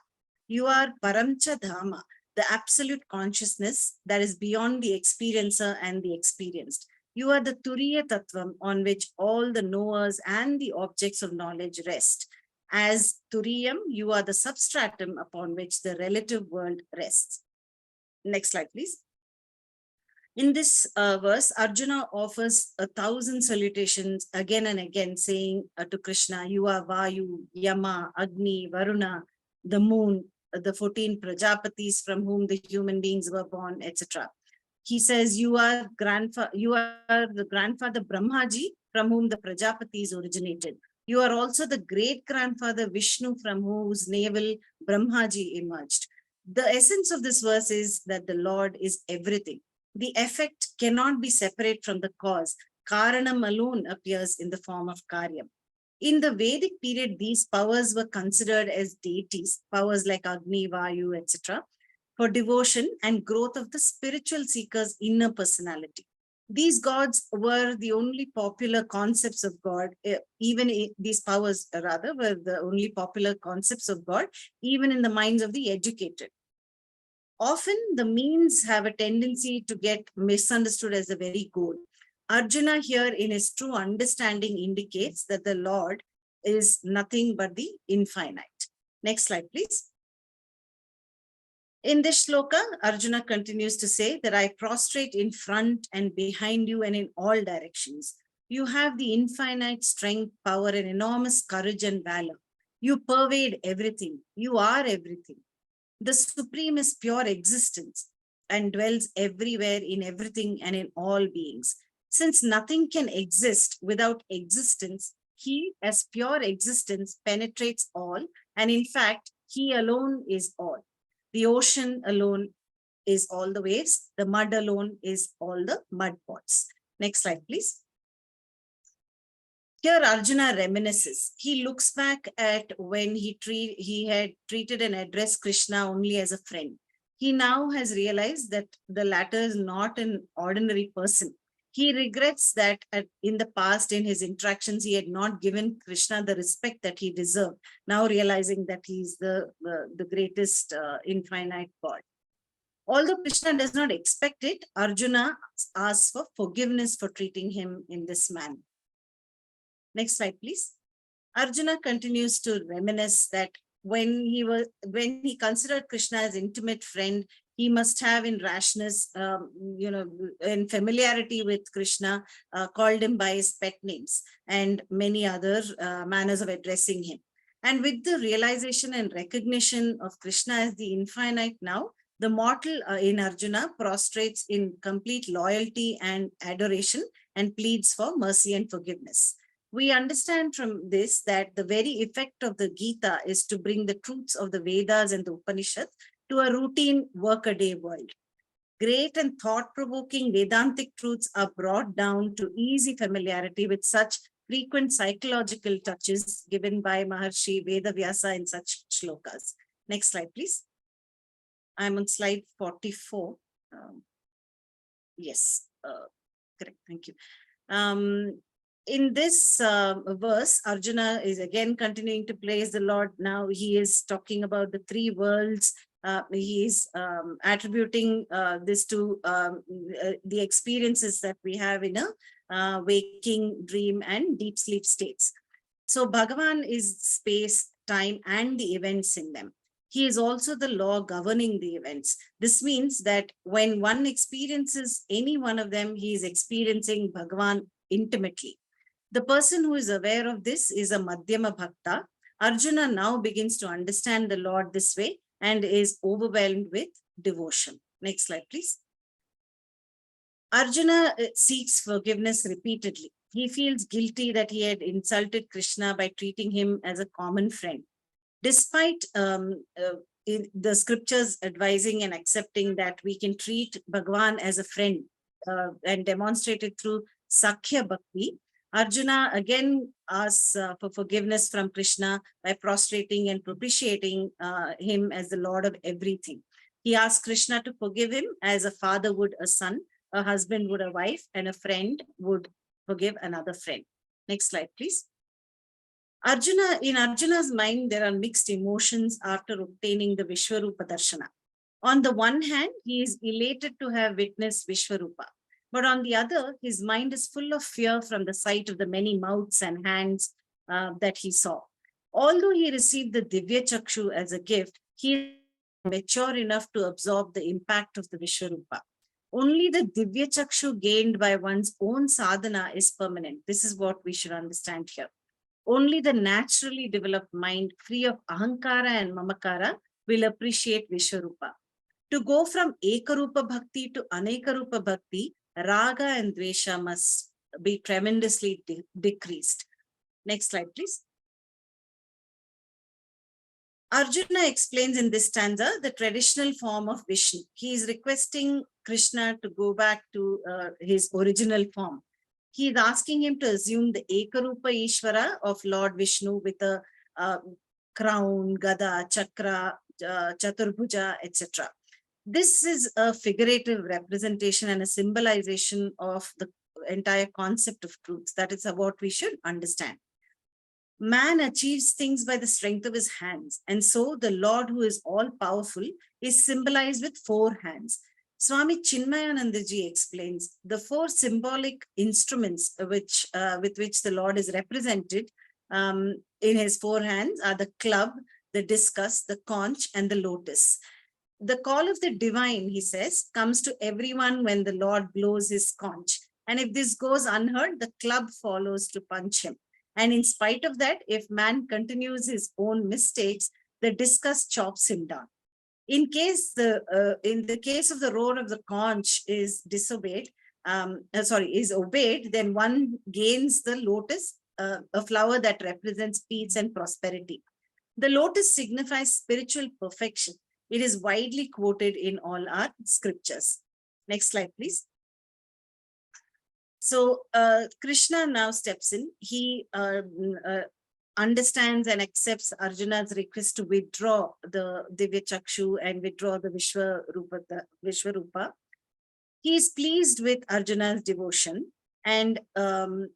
You are Paramcha Dhama, the absolute consciousness that is beyond the experiencer and the experienced. You are the Turiya Tattvam on which all the knowers and the objects of knowledge rest. As Turiyam, you are the substratum upon which the relative world rests. Next slide, please. In this verse, Arjuna offers 1,000 salutations again and again, saying to Krishna, you are Vayu, Yama, Agni, Varuna, the moon, the 14 Prajapatis from whom the human beings were born, etc. He says, you are the grandfather Brahmaji from whom the Prajapatis originated. You are also the great grandfather Vishnu from whose navel Brahmaji emerged. The essence of this verse is that the Lord is everything. The effect cannot be separate from the cause. Karanam alone appears in the form of Karyam. In the Vedic period, these powers were considered as deities, powers like Agni, Vayu, etc., for devotion and growth of the spiritual seeker's inner personality. These gods were the only popular concepts of God, these powers rather were the only popular concepts of God, even in the minds of the educated. Often the means have a tendency to get misunderstood as the very goal. Arjuna here in his true understanding indicates that the Lord is nothing but the infinite. Next slide, please. In this shloka, Arjuna continues to say that I prostrate in front and behind you and in all directions. You have the infinite strength, power, and enormous courage and valor. You pervade everything. You are everything. The Supreme is pure existence and dwells everywhere in everything and in all beings. Since nothing can exist without existence, he as pure existence penetrates all, and in fact, he alone is all. The ocean alone is all the waves. The mud alone is all the mud pots. Next slide, please. Here Arjuna reminisces. He looks back at when he had treated and addressed Krishna only as a friend. He now has realized that the latter is not an ordinary person. He regrets that in the past, in his interactions, he had not given Krishna the respect that he deserved, now realizing that he is the greatest infinite God. Although Krishna does not expect it, Arjuna asks for forgiveness for treating him in this manner. Next slide, please. Arjuna continues to reminisce that when he considered Krishna as intimate friend, he must have in rashness, in familiarity with Krishna, called him by his pet names and many other manners of addressing him. And with the realization and recognition of Krishna as the infinite now, the mortal in Arjuna prostrates in complete loyalty and adoration and pleads for mercy and forgiveness. We understand from this that the very effect of the Gita is to bring the truths of the Vedas and the Upanishads to a routine workaday world. Great and thought-provoking Vedantic truths are brought down to easy familiarity with such frequent psychological touches given by Maharshi Vedavyasa in such shlokas. Next slide, please. I'm on slide 44. Yes, correct, thank you. In this verse, Arjuna is again continuing to praise the Lord. Now he is talking about the three worlds. He is attributing this to the experiences that we have in a waking, dream, and deep sleep states. So Bhagavan is space, time, and the events in them. He is also the law governing the events. This means that when one experiences any one of them, he is experiencing Bhagavan intimately. The person who is aware of this is a Madhyama Bhakta. Arjuna now begins to understand the Lord this way and is overwhelmed with devotion. Next slide, please. Arjuna seeks forgiveness repeatedly. He feels guilty that he had insulted Krishna by treating him as a common friend. Despite the scriptures advising and accepting that we can treat Bhagavan as a friend and demonstrate it through Sakhya Bhakti, Arjuna again asks for forgiveness from Krishna by prostrating and propitiating him as the Lord of everything. He asks Krishna to forgive him as a father would a son, a husband would a wife, and a friend would forgive another friend. Next slide, please. In Arjuna's mind, there are mixed emotions after obtaining the Vishwarupa Darshana. On the one hand, he is elated to have witnessed Vishwarupa. But on the other, his mind is full of fear from the sight of the many mouths and hands that he saw. Although he received the Divya Chakshu as a gift, he is mature enough to absorb the impact of the Vishwarupa. Only the Divya Chakshu gained by one's own sadhana is permanent. This is what we should understand here. Only the naturally developed mind, free of ahankara and mamakara, will appreciate Vishwarupa. To go from Ekarupa Bhakti to Anekarupa Bhakti, Raga and Dvesha must be tremendously decreased. Next slide, please. Arjuna explains in this stanza the traditional form of Vishnu. He is requesting Krishna to go back to his original form. He is asking him to assume the Ekarupa Ishvara of Lord Vishnu with a crown, gada, chakra, chaturbhuja, etc. This is a figurative representation and a symbolization of the entire concept of truth. That is what we should understand. Man achieves things by the strength of his hands. And so the Lord who is all powerful is symbolized with four hands. Swami Chinmayanandaji explains the four symbolic instruments with which the Lord is represented in his four hands are the club, the discus, the conch, and the lotus. The call of the divine, he says, comes to everyone when the Lord blows his conch. And if this goes unheard, the club follows to punch him. And in spite of that, if man continues his own mistakes, the discus chops him down. In the case of the roar of the conch is obeyed, then one gains the lotus, a flower that represents peace and prosperity. The lotus signifies spiritual perfection. It is widely quoted in all our scriptures. Next slide, please. So Krishna now steps in. He understands and accepts Arjuna's request to withdraw the Divya Chakshu and withdraw the Vishwarupa. He is pleased with Arjuna's devotion, and the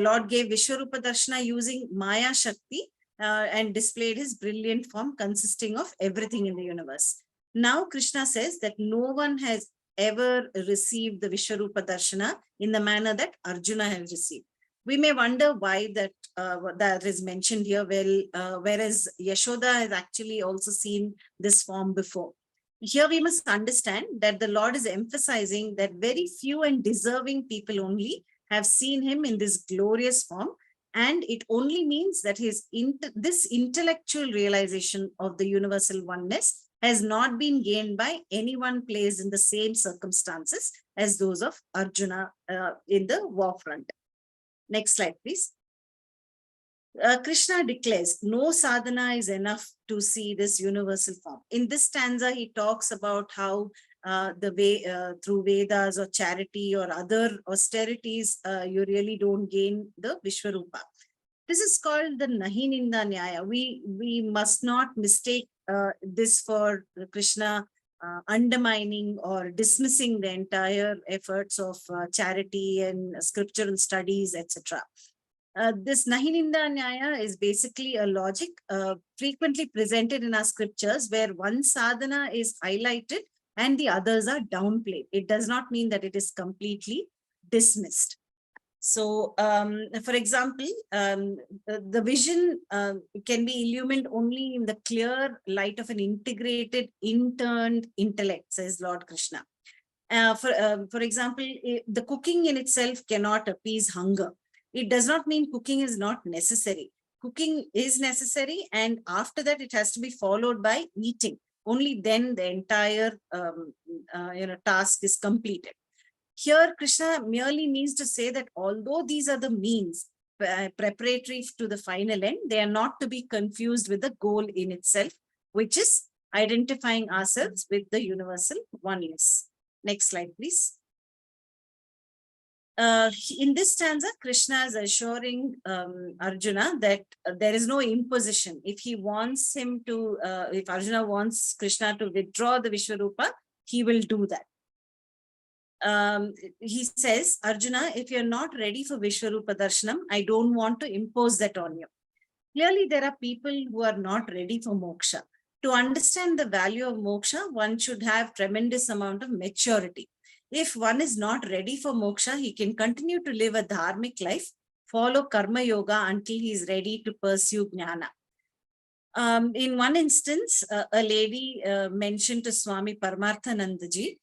Lord gave Vishwarupa Darshana using Maya Shakti and displayed his brilliant form consisting of everything in the universe. Now Krishna says that no one has ever received the Vishwarupa Darshana in the manner that Arjuna has received. We may wonder why that is mentioned here, whereas Yashoda has actually also seen this form before. Here we must understand that the Lord is emphasizing that very few and deserving people only have seen him in this glorious form, and it only means that this intellectual realization of the universal oneness has not been gained by anyone placed in the same circumstances as those of Arjuna in the war front. Next slide, please. Krishna declares, no sadhana is enough to see this universal form. In this stanza, he talks about how through Vedas or charity or other austerities, you really don't gain the Vishwarupa. This is called the Nahi Ninda Nyaya. We must not mistake this for Krishna undermining or dismissing the entire efforts of charity and scriptural studies, etc. This Nahi Ninda Nyaya is basically a logic frequently presented in our scriptures where one sadhana is highlighted and the others are downplayed. It does not mean that it is completely dismissed. So, for example, the vision can be illumined only in the clear light of an integrated, interned intellect, says Lord Krishna. For example, the cooking in itself cannot appease hunger. It does not mean cooking is not necessary. Cooking is necessary, and after that, it has to be followed by eating. Only then the entire task is completed. Here, Krishna merely means to say that although these are the means preparatory to the final end, they are not to be confused with the goal in itself, which is identifying ourselves with the universal oneness. Next slide, please. In this stanza, Krishna is assuring Arjuna that there is no imposition. If he wants him to, if Arjuna wants Krishna to withdraw the Vishwarupa, he will do that. He says, Arjuna, if you're not ready for Vishwarupa Darshanam, I don't want to impose that on you. Clearly, there are people who are not ready for moksha. To understand the value of moksha, one should have tremendous amount of maturity. If one is not ready for moksha, he can continue to live a dharmic life, follow karma yoga until he is ready to pursue jnana. In one instance, a lady mentioned to Swami Paramarthanandaji,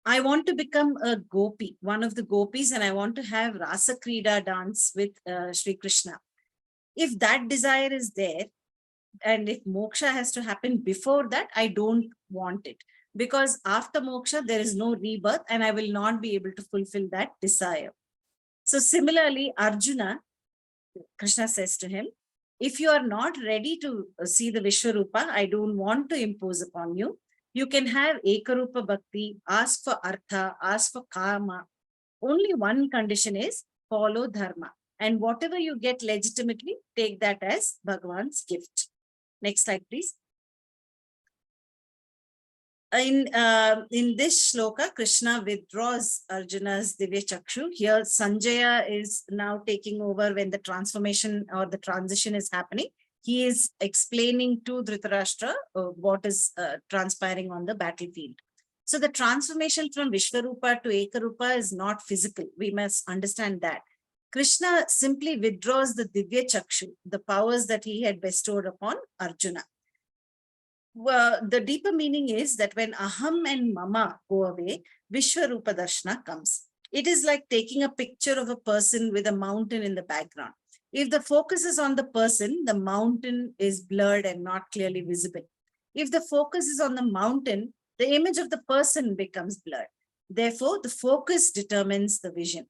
I want to become a gopi, one of the gopis, and I want to have Rasa Krida dance with Sri Krishna. If that desire is there, and if moksha has to happen before that, I don't want it. Because after moksha, there is no rebirth, and I will not be able to fulfill that desire. So similarly, Arjuna, Krishna says to him, if you are not ready to see the Vishwarupa, I don't want to impose upon you. You can have Ekarupa Bhakti, ask for Artha, ask for Karma. Only one condition is follow Dharma. And whatever you get legitimately, take that as Bhagavan's gift. Next slide, please. In this shloka, Krishna withdraws Arjuna's Divya Chakshu. Here, Sanjaya is now taking over when the transformation or the transition is happening. He is explaining to Dhritarashtra what is transpiring on the battlefield. So the transformation from Vishwarupa to Ekarupa is not physical. We must understand that. Krishna simply withdraws the Divya Chakshu, the powers that he had bestowed upon Arjuna. Well, the deeper meaning is that when Aham and Mama go away, Vishwarupa Darshana comes. It is like taking a picture of a person with a mountain in the background. If the focus is on the person, the mountain is blurred and not clearly visible. If the focus is on the mountain, the image of the person becomes blurred. Therefore, the focus determines the vision.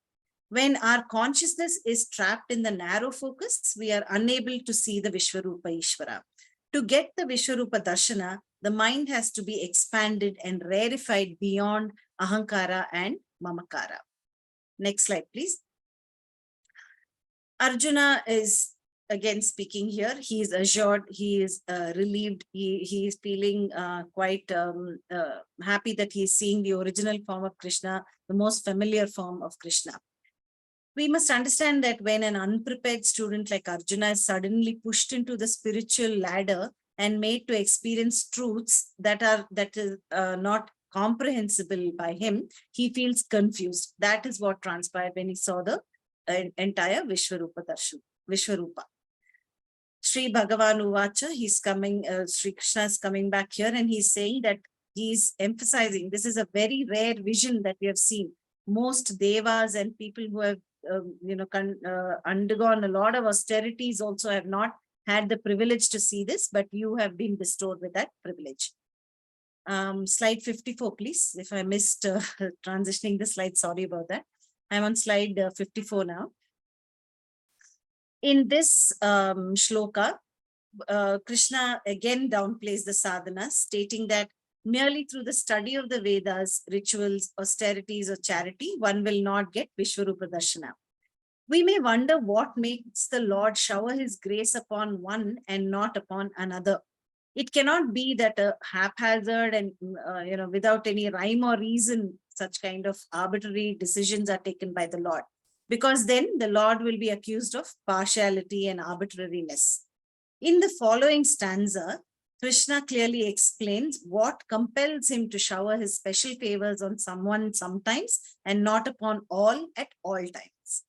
When our consciousness is trapped in the narrow focus, we are unable to see the Vishwarupa Ishvara. To get the Vishwarupa Darshana, the mind has to be expanded and rarefied beyond Ahankara and Mamakara. Next slide, please. Arjuna is again speaking here. He is assured, he is relieved, he is feeling quite happy that he is seeing the original form of Krishna, the most familiar form of Krishna. We must understand that when an unprepared student like Arjuna is suddenly pushed into the spiritual ladder and made to experience truths that is not comprehensible by him, he feels confused. That is what transpired when he saw the entire Vishwarupa Darshan, Vishwarupa. Sri Bhagavan Uvacha, he's coming, Sri Krishna is coming back here and he's saying that he's emphasizing this is a very rare vision that we have seen. Most devas and people who have undergone a lot of austerities also have not had the privilege to see this, but you have been bestowed with that privilege. Slide 54, please. If I missed transitioning the slide, sorry about that. I'm on slide 54 now. In this shloka, Krishna again downplays the sadhana, stating that merely through the study of the Vedas, rituals, austerities, or charity, one will not get Vishwarupa Darshana. We may wonder what makes the Lord shower his grace upon one and not upon another. It cannot be that a haphazard and without any rhyme or reason, such kind of arbitrary decisions are taken by the Lord, because then the Lord will be accused of partiality and arbitrariness. In the following stanza, Krishna clearly explains what compels him to shower his special favors on someone sometimes and not upon all at all times.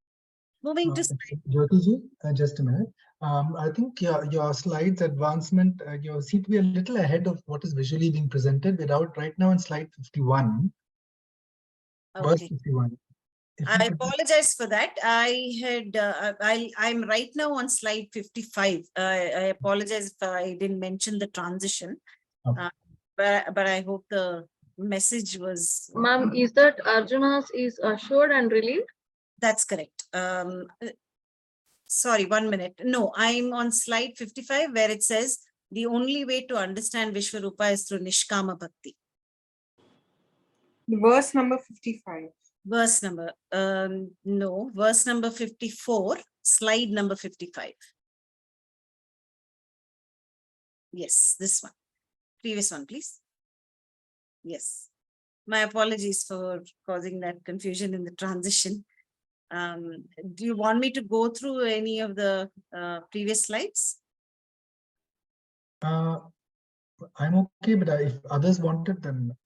Moving to Jyothi ji, just a minute. I think your slides advancement, you seem to be a little ahead of what is visually being presented. We're out right now on slide 51, verse 51. I apologize for that. I'm right now on slide 55. I apologize if I didn't mention the transition, Okay. but I hope the message was. Ma'am, is that Arjuna's is assured and relieved? That's correct. Sorry, 1 minute. No, I'm on slide 55 where it says the only way to understand Vishwarupa is through Nishkama Bhakti. Verse number 55. Verse number, no, verse number 54, slide number 55. Yes, this one. Previous one, please. Yes. My apologies for causing that confusion in the transition. Do you want me to go through any of the previous slides? I'm okay, but if others wanted, then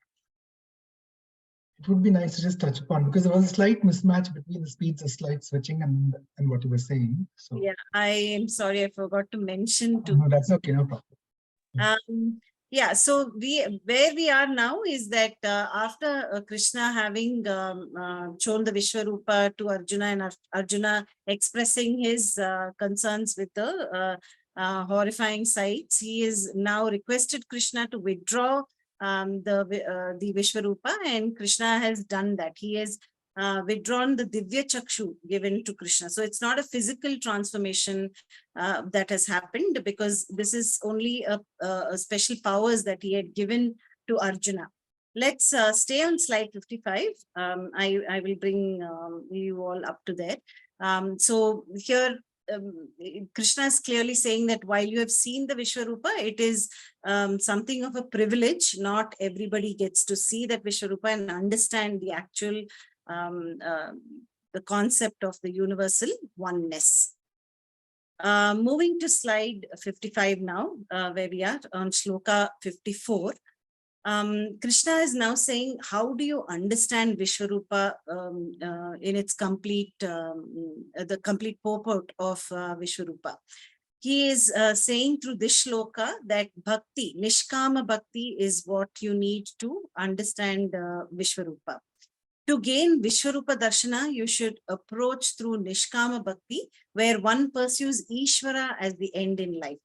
it would be nice to just touch upon, because there was a slight mismatch between the speeds of slide switching and what you were saying. So Yeah, I am sorry, I forgot to mention to. No, that's okay, no problem. Yeah, so where we are now is that after Krishna having shown the Vishwarupa to Arjuna and Arjuna expressing his concerns with the horrifying sights, he is now requested Krishna to withdraw the Vishwarupa, and Krishna has done that. He has withdrawn the Divya Chakshu given to Krishna. So it's not a physical transformation that has happened, because this is only a special powers that he had given to Arjuna. Let's stay on slide 55. I will bring you all up to there. So here Krishna is clearly saying that while you have seen the Vishwarupa, it is something of a privilege. Not everybody gets to see that Vishwarupa and understand the actual the concept of the universal oneness. Moving to slide 55 now, where we are on shloka 54. Krishna is now saying, how do you understand Vishwarupa in its complete, the complete purport of Vishwarupa? He is saying through this shloka that bhakti, nishkama bhakti, is what you need to understand Vishwarupa. To gain Vishwarupa Darshana, you should approach through Nishkama Bhakti, where one pursues Ishvara as the end in life.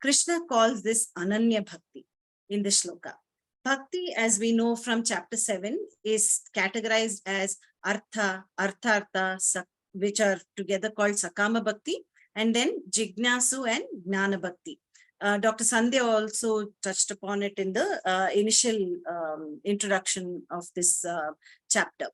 Krishna calls this Ananya Bhakti in the shloka. Bhakti, as we know from chapter 7, is categorized as Artha, Arthartha, which are together called Sakama Bhakti, and then Jignasu and Gnana Bhakti. Dr. Sandhya also touched upon it in the initial introduction of this chapter.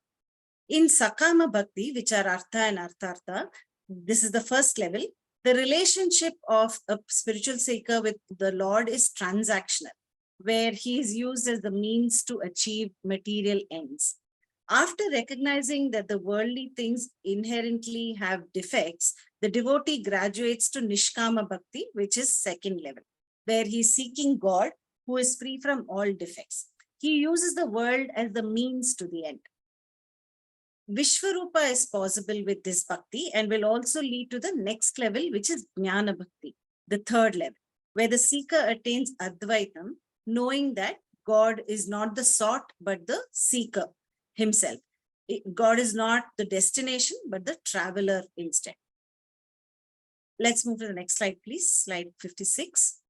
In Sakama Bhakti, which are Artha and Arthartha, this is the first level. The relationship of a spiritual seeker with the Lord is transactional, where he is used as the means to achieve material ends. After recognizing that the worldly things inherently have defects, the devotee graduates to Nishkama Bhakti, which is second level, where he is seeking God who is free from all defects. He uses the world as the means to the end. Vishwarupa is possible with this bhakti and will also lead to the next level, which is Jnana Bhakti, the third level, where the seeker attains Advaitam, knowing that God is not the sought, but the seeker himself. God is not the destination, but the traveler instead. Let's move to the next slide, please. Slide 56.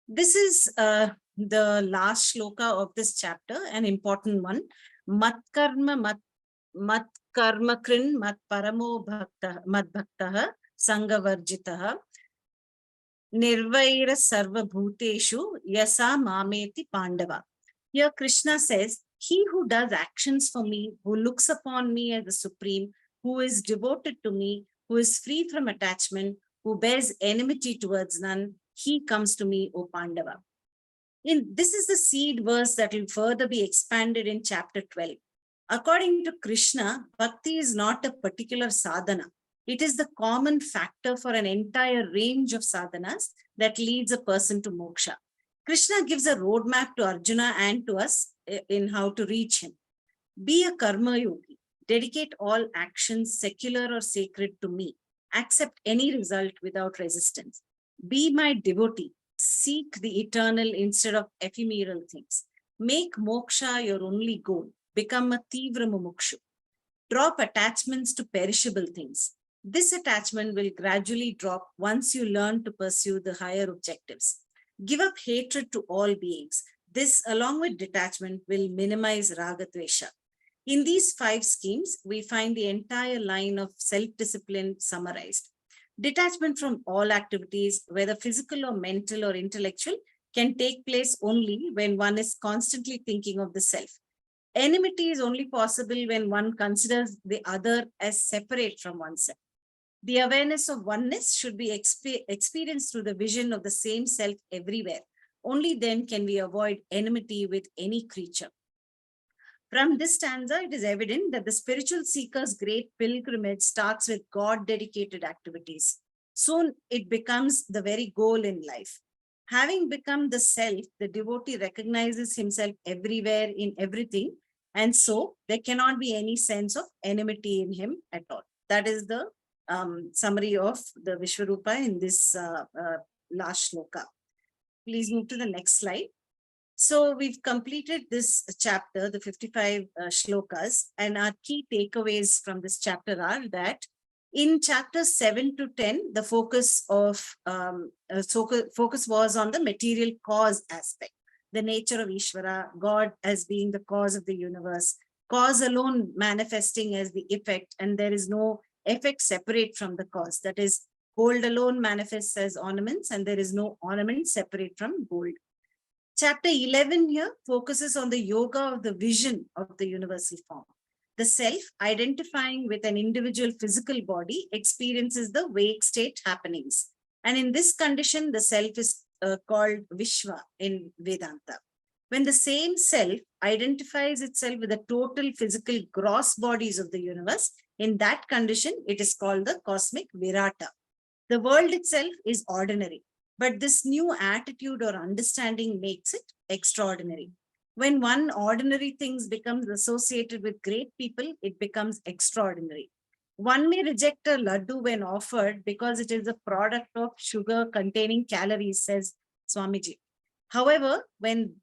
This is the last shloka of this chapter, an important one. Mat karma krin mat paramo mat bhaktaha sangavarjitaha nirvaira sarva bhuteshu yasa mameti pandava. Here Krishna says, he who does actions for me, who looks upon me as the supreme, who is devoted to me, who is free from attachment, who bears enmity towards none, he comes to me, O Pandava. This is the seed verse that will further be expanded in chapter 12. According to Krishna, bhakti is not a particular sadhana. It is the common factor for an entire range of sadhanas that leads a person to moksha. Krishna gives a roadmap to Arjuna and to us in how to reach him. Be a karma yogi. Dedicate all actions, secular or sacred, to me. Accept any result without resistance. Be my devotee. Seek the eternal instead of ephemeral things. Make moksha your only goal. Become a tivra mumukshu. Drop attachments to perishable things. This attachment will gradually drop once you learn to pursue the higher objectives. Give up hatred to all beings. This, along with detachment, will minimize raga-dvesha. In these 5 schemes, we find the entire line of self-discipline summarized. Detachment from all activities, whether physical or mental or intellectual, can take place only when one is constantly thinking of the self. Enmity is only possible when one considers the other as separate from oneself. The awareness of oneness should be experienced through the vision of the same self everywhere. Only then can we avoid enmity with any creature. From this stanza, it is evident that the spiritual seeker's great pilgrimage starts with God-dedicated activities. Soon it becomes the very goal in life. Having become the self, the devotee recognizes himself everywhere in everything, and so there cannot be any sense of enmity in him at all. That is the summary of the Vishwarupa in this last shloka. Please move to the next slide. So we've completed this chapter, the 55 shlokas, and our key takeaways from this chapter are that in chapters 7 to 10, the focus was on the material cause aspect, the nature of Ishvara, God as being the cause of the universe, cause alone manifesting as the effect, and there is no effect separate from the cause. That is, gold alone manifests as ornaments, and there is no ornament separate from gold. Chapter 11 here focuses on the yoga of the vision of the universal form. The self, identifying with an individual physical body, experiences the wake state happenings. And in this condition, the self is called Vishwa in Vedanta. When the same self identifies itself with the total physical gross bodies of the universe, in that condition, it is called the cosmic Virata. The world itself is ordinary, but this new attitude or understanding makes it extraordinary. When one ordinary things becomes associated with great people, it becomes extraordinary. One may reject a laddu when offered because it is a product of sugar containing calories, says Swamiji. However, when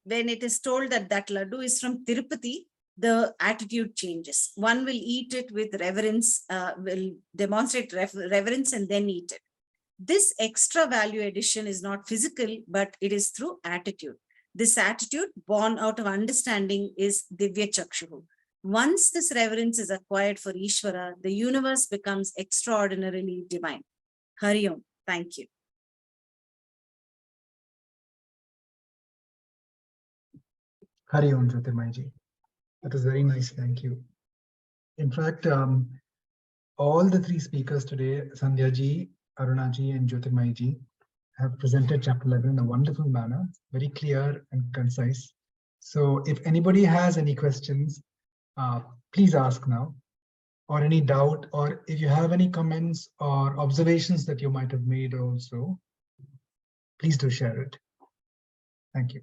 it is told that that laddu is from Tirupati, the attitude changes. One will eat it with reverence, will demonstrate reverence and then eat it. This extra value addition is not physical, but it is through attitude. This attitude, born out of understanding, is Divya Chakshuhu. Once this reverence is acquired for Ishvara, the universe becomes extraordinarily divine. Hari Om. Thank you. Hari Om, Jyotirmayi. That was very nice. Thank you. In fact, all the 3 speakers today, Sandhya ji, Aruna ji, and Jyotirmayi ji, have presented chapter 11 in a wonderful manner, very clear and concise. So if anybody has any questions, please ask now, or any doubt, or if you have any comments or observations that you might have made also, please do share it. Thank you.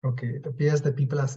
Okay, it appears that people are